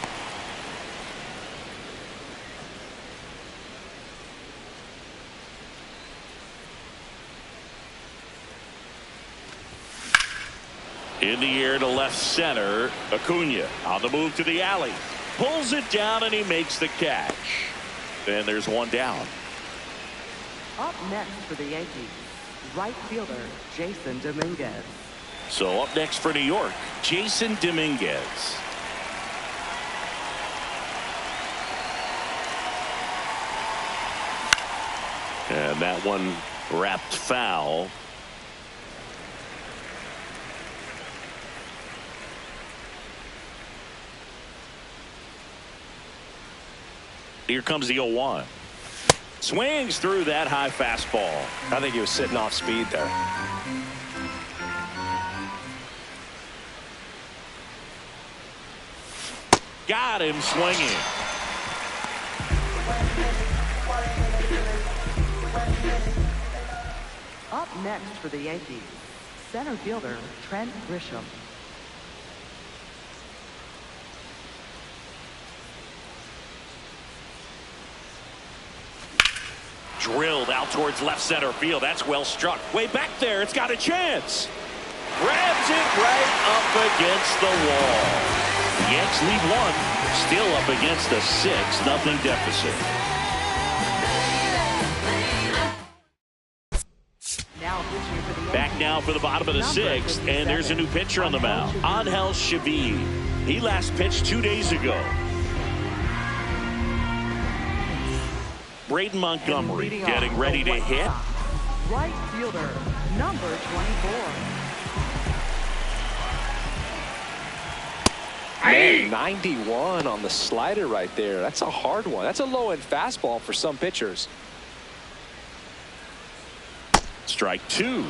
Speaker 1: In the air to left center. Acuna on the move to the alley. Pulls it down and he makes the catch. And there's one down.
Speaker 4: Up next for the Yankees, right fielder Jason Dominguez.
Speaker 1: So up next for New York, Jason Dominguez. And that one wrapped foul. Here comes the 0-1. Swings through that high fastball.
Speaker 2: I think he was sitting off speed there.
Speaker 1: Got him swinging.
Speaker 4: Up next for the Yankees, center fielder Trent Grisham.
Speaker 1: Drilled out towards left center field. That's well struck. Way back there. It's got a chance. Grabs it right up against the wall. The Yanks lead one. Still up against a 6-0 deficit. Back now for the bottom of the 6th. And there's a new pitcher on the mound. Angel Chavez. He last pitched 2 days ago. Braden Montgomery getting ready to hit.
Speaker 4: Right fielder, number 24.
Speaker 2: Man, 91 on the slider right there. That's a hard one. That's a low-end fastball for some pitchers.
Speaker 1: Strike 2.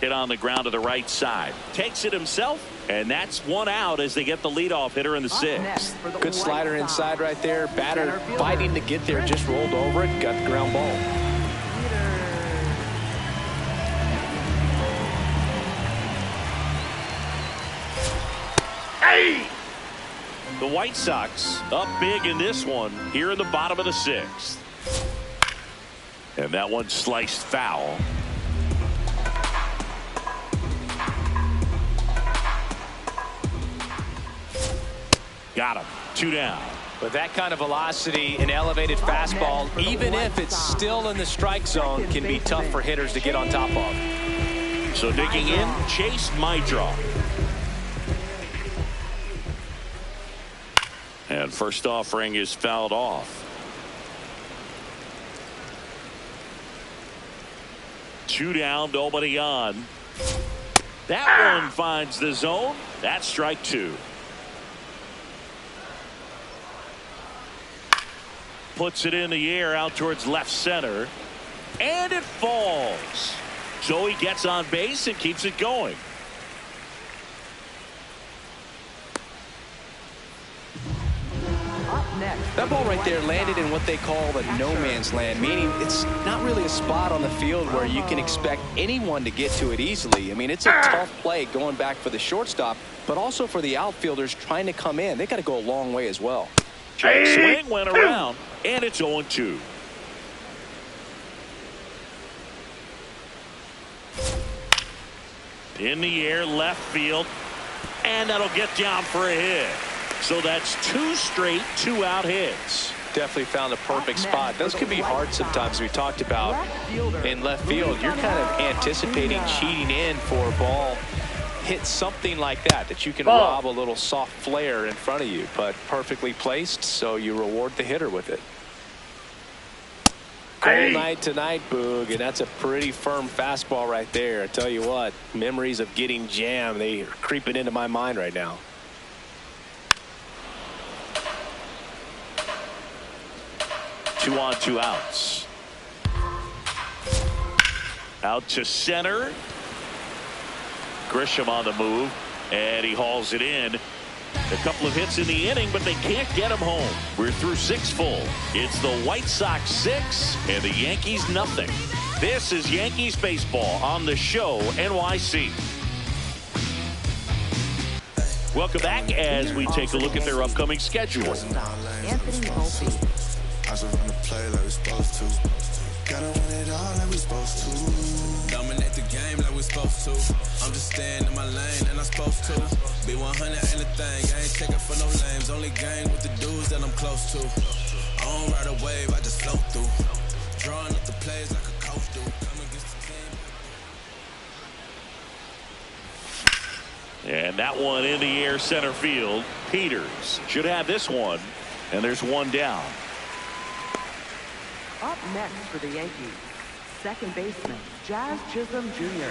Speaker 1: Hit on the ground to the right side. Takes it himself, and that's one out as they get the leadoff hitter in the 6th.
Speaker 2: Good slider inside right there. Batter fighting to get there. Just rolled over it. Got the ground ball.
Speaker 1: Hey! The White Sox up big in this one here in the bottom of the 6th. And that one sliced foul. Got him. 2 down.
Speaker 2: With that kind of velocity, an elevated fastball, even if it's still in the strike zone, can be tough for hitters to get on top of.
Speaker 1: So digging in, Chase Maidra. And first offering is fouled off. 2 down, nobody on. That one finds the zone. That's strike 2. Puts it in the air out towards left center. And it falls. So he gets on base and keeps it going.
Speaker 2: That ball right there landed in what they call the no man's land, meaning it's not really a spot on the field where you can expect anyone to get to it easily. I mean, it's a tough play going back for the shortstop, but also for the outfielders trying to come in. They got to go a long way as well.
Speaker 1: Swing went around, and it's 0-2. In the air, left field, and that'll get down for a hit. So that's 2 straight 2-out hits.
Speaker 2: Definitely found a perfect spot. Those can be hard sometimes. We talked about in left field. You're kind of anticipating cheating in for a ball. Hit something like that you can rob a little soft flare in front of you, but perfectly placed, so you reward the hitter with it. Cold night tonight, Boog, and that's a pretty firm fastball right there. I tell you what, memories of getting jammed, they are creeping into my mind right now.
Speaker 1: Two on, 2 outs. Out to center. Grisham on the move, and he hauls it in. A couple of hits in the inning, but they can't get him home. We're through 6 full. It's the White Sox 6 and the Yankees nothing. This is Yankees baseball on the Show NYC. Welcome back as we take a look at their upcoming schedule.
Speaker 4: Anthony Volpe.
Speaker 8: Pass around the play like we supposed to. Gotta win it all like we supposed to.
Speaker 6: Dominate the game like we supposed to. I'm just staying in my lane and I'm supposed to. Be 100 ain't a thing, I ain't checking for no lames. Only gang with the dudes that I'm close to. I don't ride a wave, I just float through. Drawing up the plays like a coach do. Come against the team.
Speaker 1: And that one in the air center field. Peters should have this one. And there's one down.
Speaker 4: Up next for the Yankees, second baseman, Jazz Chisholm Jr.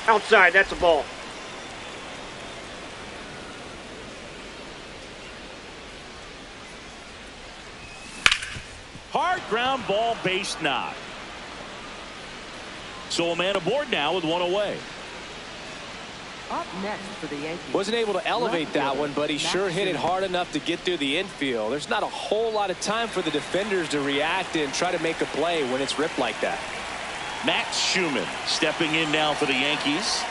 Speaker 3: Outside, that's a ball.
Speaker 1: Hard ground ball, base knock. So a man aboard now with one away.
Speaker 4: Up next for the Yankees.
Speaker 2: Wasn't able to elevate that one, but he sure hit it hard enough to get through the infield. There's not a whole lot of time for the defenders to react and try to make a play when it's ripped like that.
Speaker 1: Max Schumann stepping in now for the Yankees.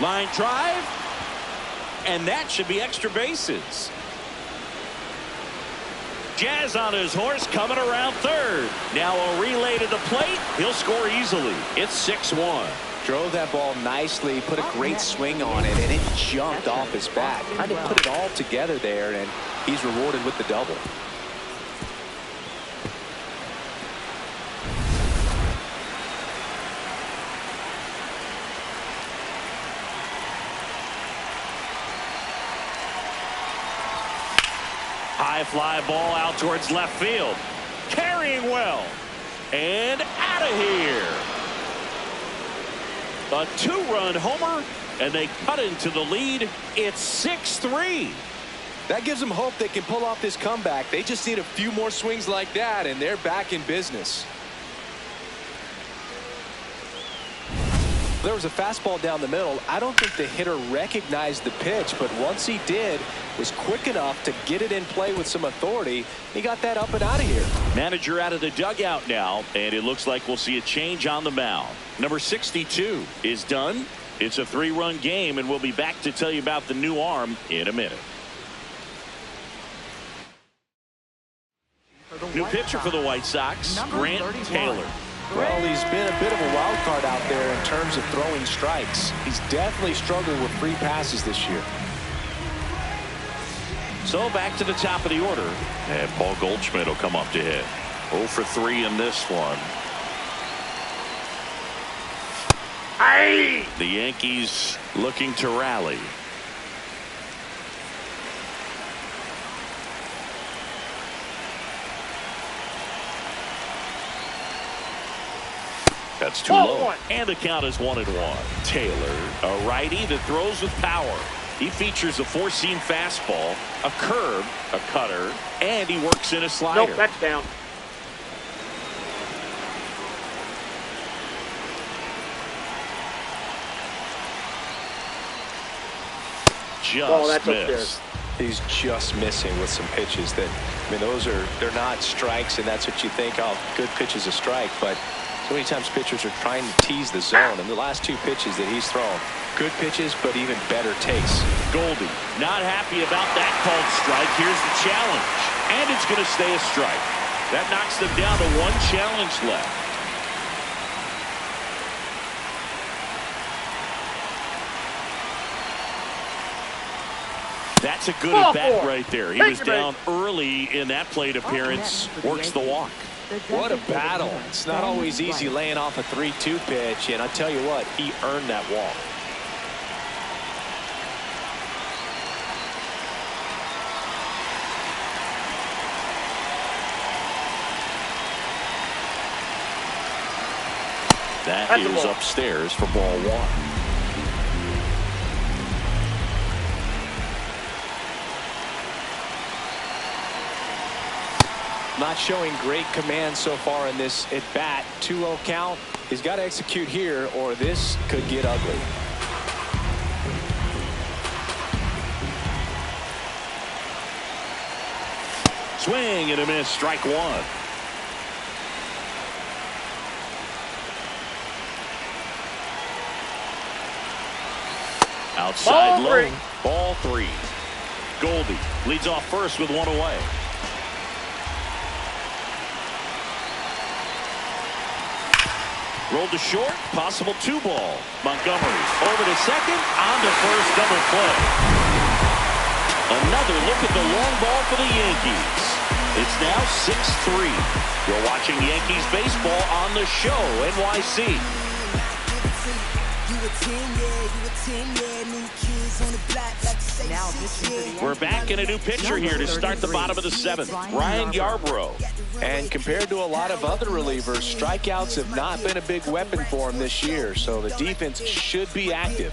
Speaker 1: Line drive. And that should be extra bases. Jazz on his horse coming around third. Now a relay to the plate. He'll score easily. It's 6-1.
Speaker 2: Drove that ball nicely, put a great swing on it, and it jumped off his bat. Kind of put it all together there, and he's rewarded with the double.
Speaker 1: High fly ball out towards left field. Carrying well. And out of here. A two-run homer, and they cut into the lead. It's 6-3.
Speaker 2: That gives them hope they can pull off this comeback. They just need a few more swings like that, and they're back in business. There was a fastball down the middle. I don't think the hitter recognized the pitch, but once he did, was quick enough to get it in play with some authority. He got that up and out of here.
Speaker 1: Manager out of the dugout now, and it looks like we'll see a change on the mound. Number 62 is done. It's a 3-run game, and we'll be back to tell you about the new arm in a minute. New pitcher for the White Sox, Grant Taylor.
Speaker 2: Well, he's been a bit of a wild card out there in terms of throwing strikes. He's definitely struggled with free passes this year.
Speaker 1: So back to the top of the order, and Paul Goldschmidt will come up to hit. 0 for 3 in this one.
Speaker 3: Aye!
Speaker 1: The Yankees looking to rally. That's too low. And the count is 1-1. Taylor, a righty that throws with power. He features a four-seam fastball, a curve, a cutter, and he works in a slider.
Speaker 3: Nope, that's down.
Speaker 1: Just missed.
Speaker 2: He's just missing with some pitches that, I mean, they're not strikes, and that's what you think, oh, good pitch is a strike, but so many times pitchers are trying to tease the zone, and the last 2 pitches that he's thrown, good pitches, but even better takes.
Speaker 1: Goldie not happy about that called strike. Here's the challenge, and it's going to stay a strike. That knocks them down to 1 challenge left. That's a good at-bat right there. He was down early in that plate appearance. Works the walk.
Speaker 2: What a battle. It's not always easy laying off a 3-2 pitch, and I tell you what, he earned that walk.
Speaker 1: That is upstairs for ball 1.
Speaker 2: Not showing great command so far in this at bat. 2-0 count. He's got to execute here, or this could get ugly.
Speaker 1: Swing and a miss. Strike 1. Outside
Speaker 3: Ball
Speaker 1: low.
Speaker 3: three.
Speaker 1: Ball 3. Goldie leads off first with 1 away. Rolled to short. Possible 2 ball. Montgomery over to second. On to first. Double play. Another look at the long ball for the Yankees. It's now 6-3. You're watching Yankees baseball on the show, NYC. We're back in a new pitcher here to start the bottom of the 7th. Ryan Yarbrough.
Speaker 2: And compared to a lot of other relievers, strikeouts have not been a big weapon for him this year, so the defense should be active.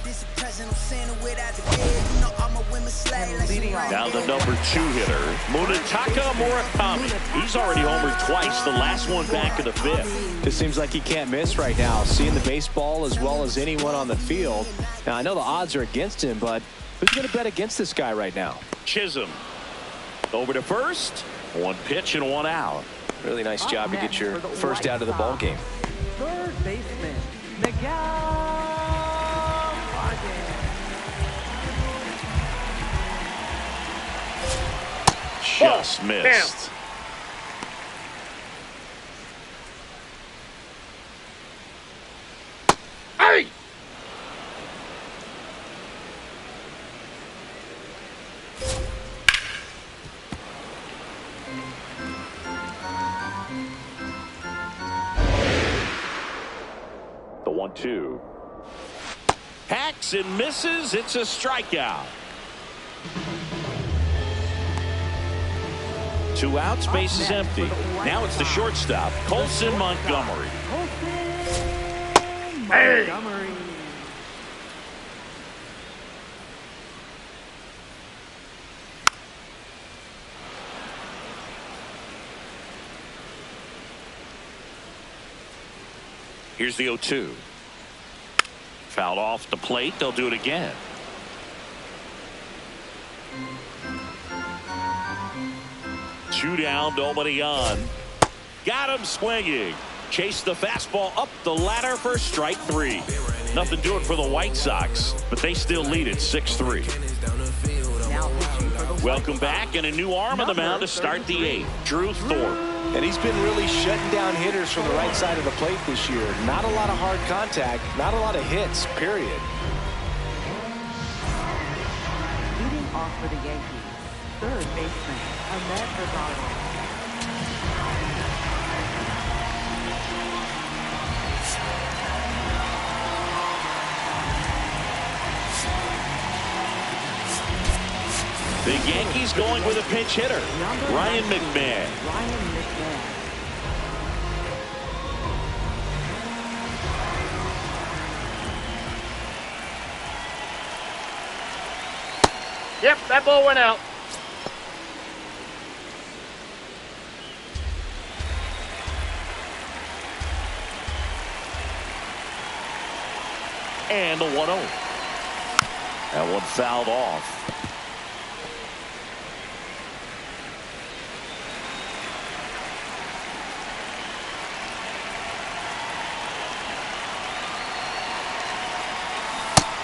Speaker 1: Now the number 2 hitter, Munetaka Murakami. He's already homered twice, the last one back in the 5th.
Speaker 2: It seems like he can't miss right now, seeing the baseball as well as anyone on the field. Now, I know the odds are against him, but who's going to bet against this guy right now?
Speaker 1: Chisholm over to first. 1 pitch and 1 out.
Speaker 2: Really nice job to get your first out of the ball game.
Speaker 4: Third baseman, Miguel Martin.
Speaker 1: Just missed.
Speaker 3: Hey!
Speaker 1: The 1-2. Hacks and misses. It's a strikeout. 2 outs, base is empty. Now it's the shortstop, Colson Montgomery.
Speaker 3: Hey!
Speaker 4: Montgomery.
Speaker 1: Here's the 0-2. Fouled off the plate. They'll do it again. Two down, nobody on. Got him swinging. Chased the fastball up the ladder for strike 3. Nothing doing for the White Sox, but they still lead it 6-3. Welcome back, and a new arm on the mound to start the 8th. Drew Thorpe.
Speaker 2: And he's been really shutting down hitters from the right side of the plate this year. Not a lot of hard contact, not a lot of hits, period.
Speaker 4: Leading off for the Yankees, third baseman, Ahmed Bernardo.
Speaker 1: The Yankees going with a pinch hitter, Ryan McMahon.
Speaker 4: Ryan McMahon.
Speaker 3: Yep, that ball went out.
Speaker 1: And the 1-0. That one fouled off.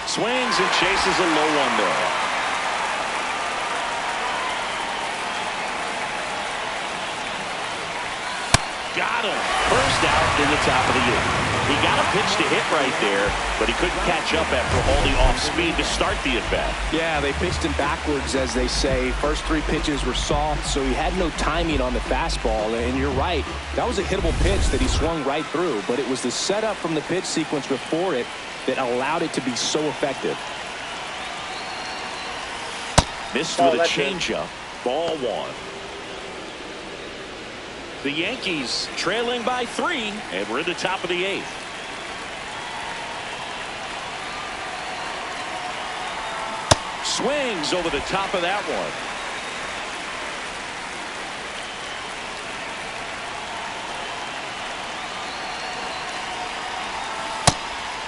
Speaker 1: Swings and chases a low one there. Got him. First out in the top of the 8th. He got a pitch to hit right there, but he couldn't catch up after holding off speed to start the at-bat.
Speaker 2: Yeah, they pitched him backwards, as they say. First 3 pitches were soft, so he had no timing on the fastball. And you're right, that was a hittable pitch that he swung right through, but it was the setup from the pitch sequence before it that allowed it to be so effective.
Speaker 1: Missed with a changeup. Ball 1. The Yankees trailing by 3, and we're in the top of the 8th. Swings over the top of that one.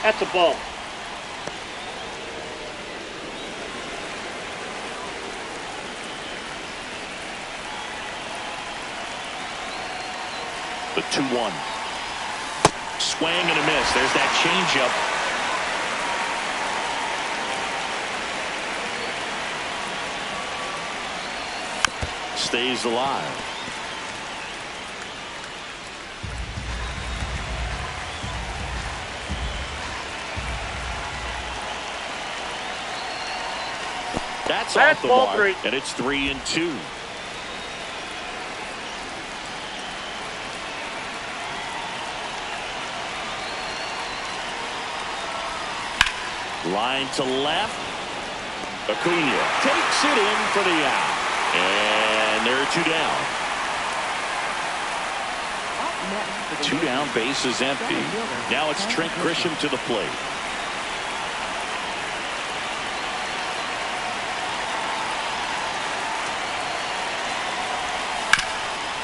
Speaker 3: That's a ball.
Speaker 1: The 2-1. Swing and a miss. There's that changeup. stays alive. That's off the
Speaker 3: ball
Speaker 1: mark,
Speaker 3: 3.
Speaker 1: and it's 3-2. Line to left. Acuna takes it in for the out. And there are 2 down.
Speaker 4: Up next for the
Speaker 1: 2 down, base is empty. Now it's Trent Grisham to the plate.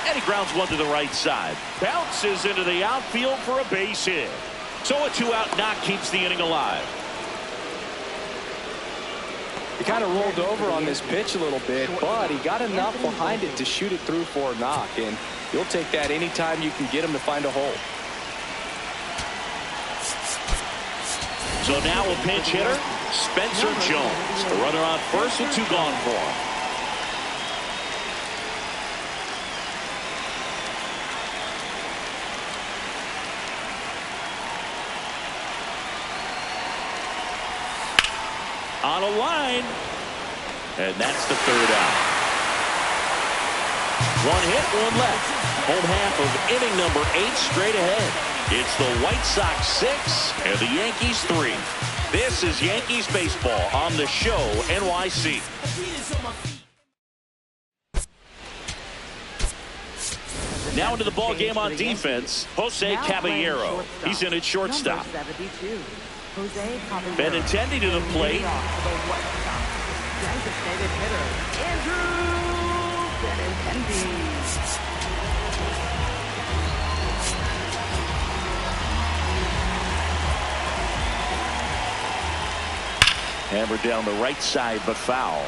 Speaker 1: And he grounds one to the right side. Bounces into the outfield for a base hit. So a 2-out knock keeps the inning alive.
Speaker 2: He kind of rolled over on this pitch a little bit, but he got enough behind it to shoot it through for a knock, and you'll take that anytime you can get him to find a hole.
Speaker 1: So now a pinch hitter, Spencer Jones. A runner on first with 2 gone for him. On a line, and that's the 3rd out. 1 hit, 1 left. Home half of inning number 8 straight ahead. It's the White Sox 6 and the Yankees 3. This is Yankees baseball on the Show NYC. Now into the ball game on defense, Jose Caballero. He's in at shortstop. Benintendi to the plate.
Speaker 4: Designated hitter, Andrew Benintendi.
Speaker 1: Hammered down the right side, but foul.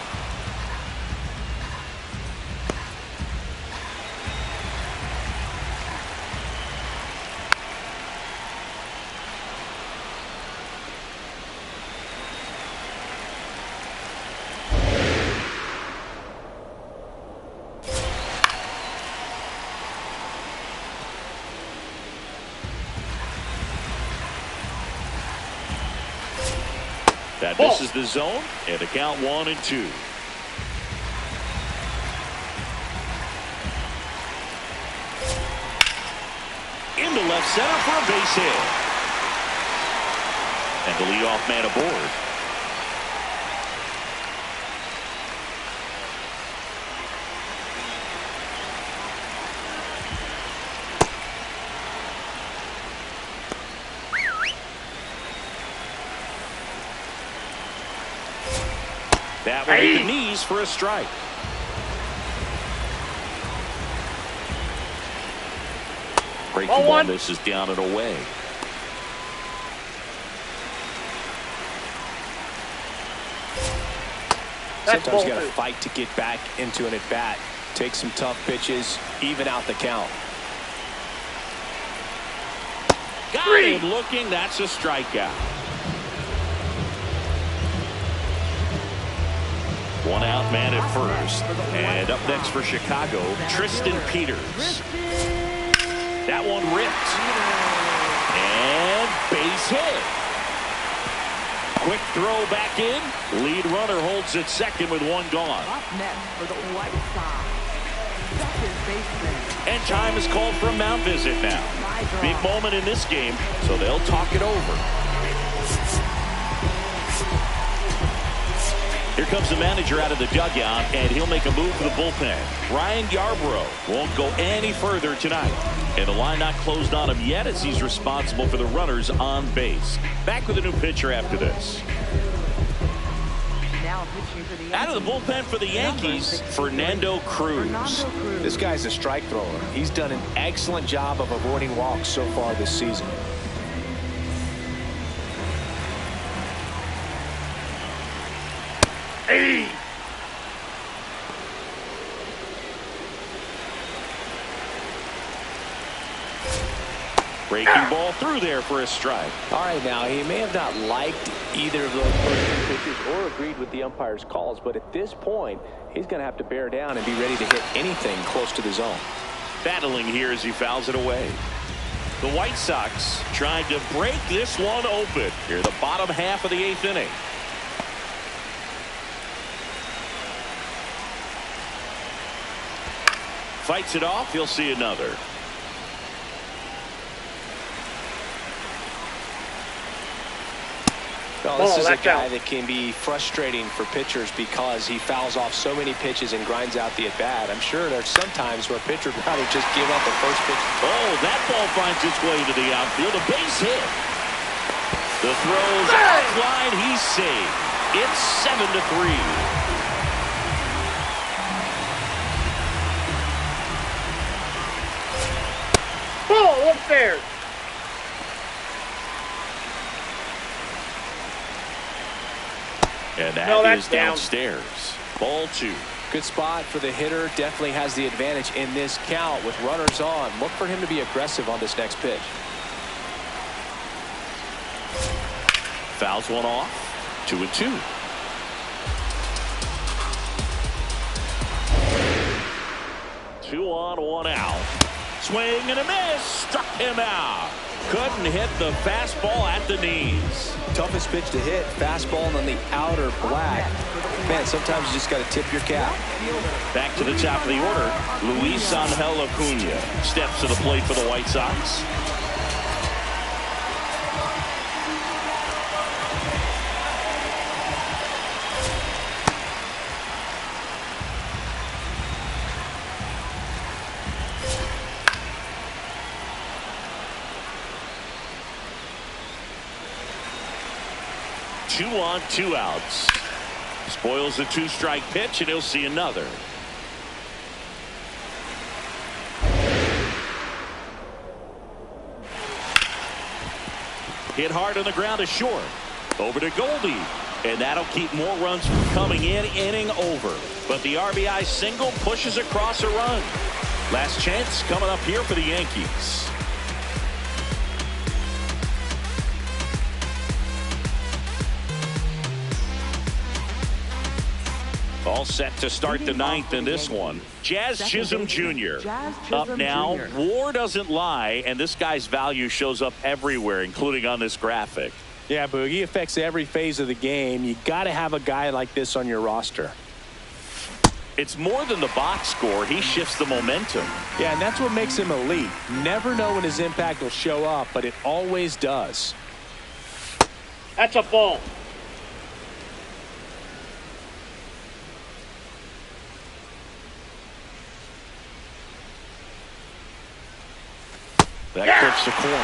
Speaker 1: That misses the zone, and the count 1-2. Into left center for a base hit. And the leadoff man aboard. That will hit the knees for a strike. Breaking ball misses down and away.
Speaker 2: Sometimes you got to fight to get back into an at-bat. Take some tough pitches, even out the count.
Speaker 1: Got him looking. That's a strikeout. 1 out man at first. And up next for Chicago, Tristan Peters. That one ripped. And base hit. Quick throw back in. Lead runner holds at second with 1 gone.
Speaker 4: Up next for the White Sox, second baseman.
Speaker 1: And time is called for a mound visit now. Big moment in this game, so they'll talk it over. Here comes the manager out of the dugout, and he'll make a move for the bullpen. Ryan Yarbrough won't go any further tonight. And the line not closed on him yet as he's responsible for the runners on base. Back with a new pitcher after this.
Speaker 4: Now pitching for the Yankees.
Speaker 1: Out of the bullpen for the Yankees, Fernando Cruz.
Speaker 2: This guy's a strike thrower. He's done an excellent job of avoiding walks so far this season.
Speaker 1: Breaking ball through there for a strike.
Speaker 2: All right, now he may have not liked either of those first pitches or agreed with the umpire's calls, but at this point, he's going to have to bear down and be ready to hit anything close to the zone.
Speaker 1: Battling here as he fouls it away. The White Sox trying to break this one open here, the bottom half of the 8th inning. Fights it off. He'll see another.
Speaker 2: Well, this is a guy that can be frustrating for pitchers because he fouls off so many pitches and grinds out the at-bat. I'm sure there's some times where a pitcher would rather just give up the first pitch.
Speaker 1: Oh, that ball finds its way to the outfield. A base hit. The throw's offline. He's saved. It's 7-3.
Speaker 3: Ball upstairs.
Speaker 1: And that is downstairs. Ball 2.
Speaker 2: Good spot for the hitter. Definitely has the advantage in this count with runners on. Look for him to be aggressive on this next pitch.
Speaker 1: Fouls one off. 2-2. Two on, one out. Swing and a miss. Struck him out. Couldn't hit the fastball at the knees.
Speaker 2: Toughest pitch to hit. Fastball on the outer black. Man, sometimes you just got to tip your cap.
Speaker 1: Back to the top of the order. Luis Angel Acuna steps to the plate for the White Sox. Two on, two outs. Spoils the 2-strike pitch, and he'll see another. Hit hard on the ground to short. Over to Goldie. And that'll keep more runs from coming in, inning over. But the RBI single pushes across a run. Last chance coming up here for the Yankees. All set to start the 9th in this one. Jazz Chisholm Jr. up now. WAR doesn't lie, and this guy's value shows up everywhere, including on this graphic.
Speaker 2: Yeah, Boog, he affects every phase of the game. You got to have a guy like this on your roster.
Speaker 1: It's more than the box score. He shifts the momentum.
Speaker 2: Yeah, and that's what makes him elite. Never know when his impact will show up, but it always does.
Speaker 3: That's a ball.
Speaker 1: That clips the corner.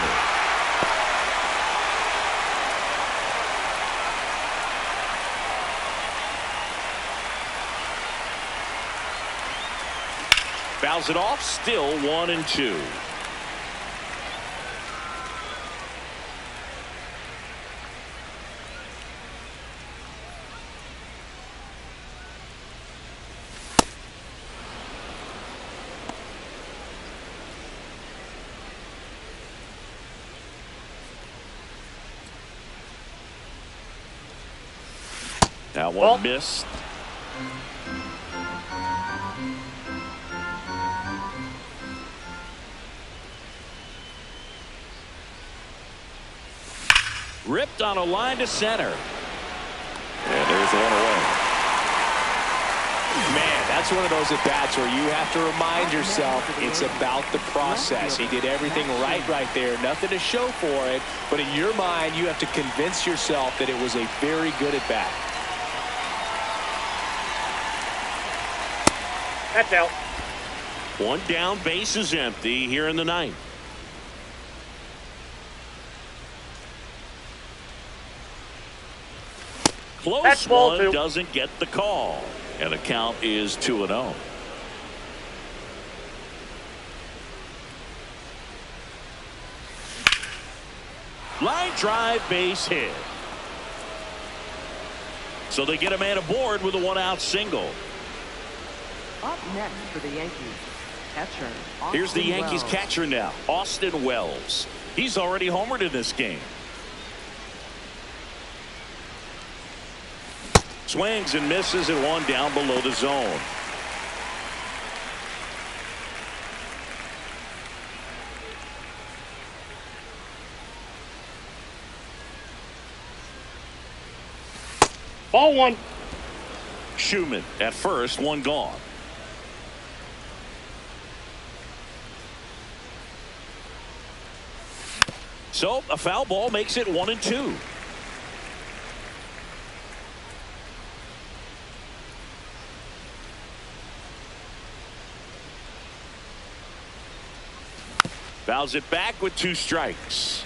Speaker 1: Fouls it off. Still 1-2. That one missed. Ripped on a line to center. And there's one away.
Speaker 2: Man, that's one of those at-bats where you have to remind yourself it's about the process. He did everything right there. Nothing to show for it. But in your mind, you have to convince yourself that it was a very good at-bat.
Speaker 3: That's out.
Speaker 1: One down, base is empty here in the 9th. Close
Speaker 3: That's ball
Speaker 1: one,
Speaker 3: 2.
Speaker 1: doesn't get the call. And the count is 2-0. Line drive, base hit. So they get a man aboard with a 1-out single.
Speaker 4: Up next for the Yankees, catcher Austin
Speaker 1: Here's the Yankees
Speaker 4: Wells.
Speaker 1: catcher now, Austin Wells. He's already homered in this game. Swings and misses at one down below the zone.
Speaker 3: Ball one.
Speaker 1: Schumann at first, one gone. So a foul ball makes it 1-2. Fouls it back with 2 strikes.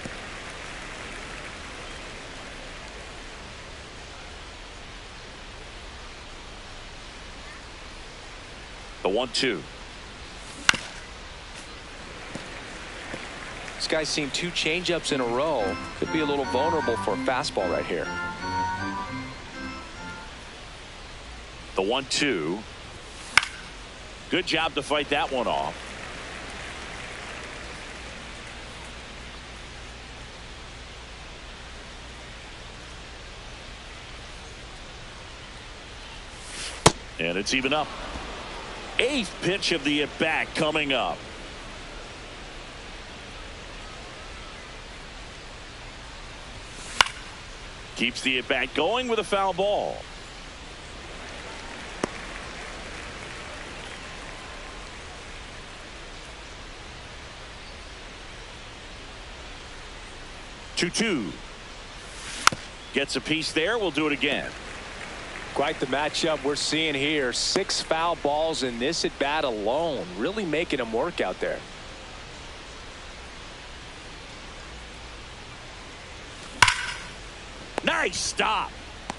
Speaker 1: The 1-2.
Speaker 2: This guy's seen 2 changeups in a row. Could be a little vulnerable for a fastball right here.
Speaker 1: The 1-2. Good job to fight that one off. And it's even up. 8th pitch of the at-bat coming up. Keeps the at-bat going with a foul ball. Two. Gets a piece there. We'll do it again.
Speaker 2: Quite the matchup we're seeing here. 6 foul balls in this at bat alone, really making him work out there.
Speaker 1: Nice stop.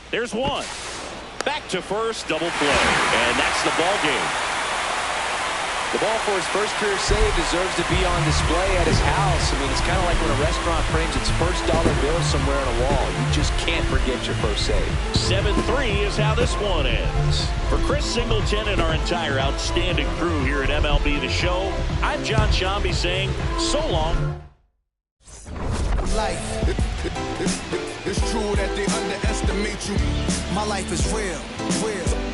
Speaker 1: There's one. Back to first, double play, and that's the ball game.
Speaker 2: The ball for his first career save deserves to be on display at his house. I mean, it's kind of like when a restaurant frames its first dollar bill somewhere on a wall. You just can't forget your first save.
Speaker 1: 7-3 is how this one ends. For Chris Singleton and our entire outstanding crew here at MLB The Show, I'm John Shambi saying so long.
Speaker 8: Life. It's true that they underestimate you. My life is real.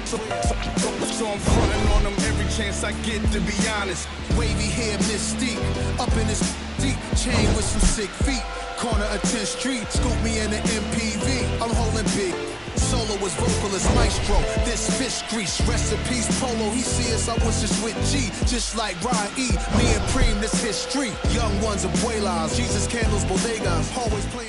Speaker 8: So I'm fronting on them every chance I get, to be honest. Wavy hair, mystique, up in this deep chain with some sick feet. Corner of 10th Street, scoop me in the MPV. I'm holding big. Solo was vocalist maestro. This fish grease, recipes polo. He see us, I was just with G, just like Ryan E. Me and Preem, this history. Young ones, abuelas, Jesus candles, bodegas, always playing.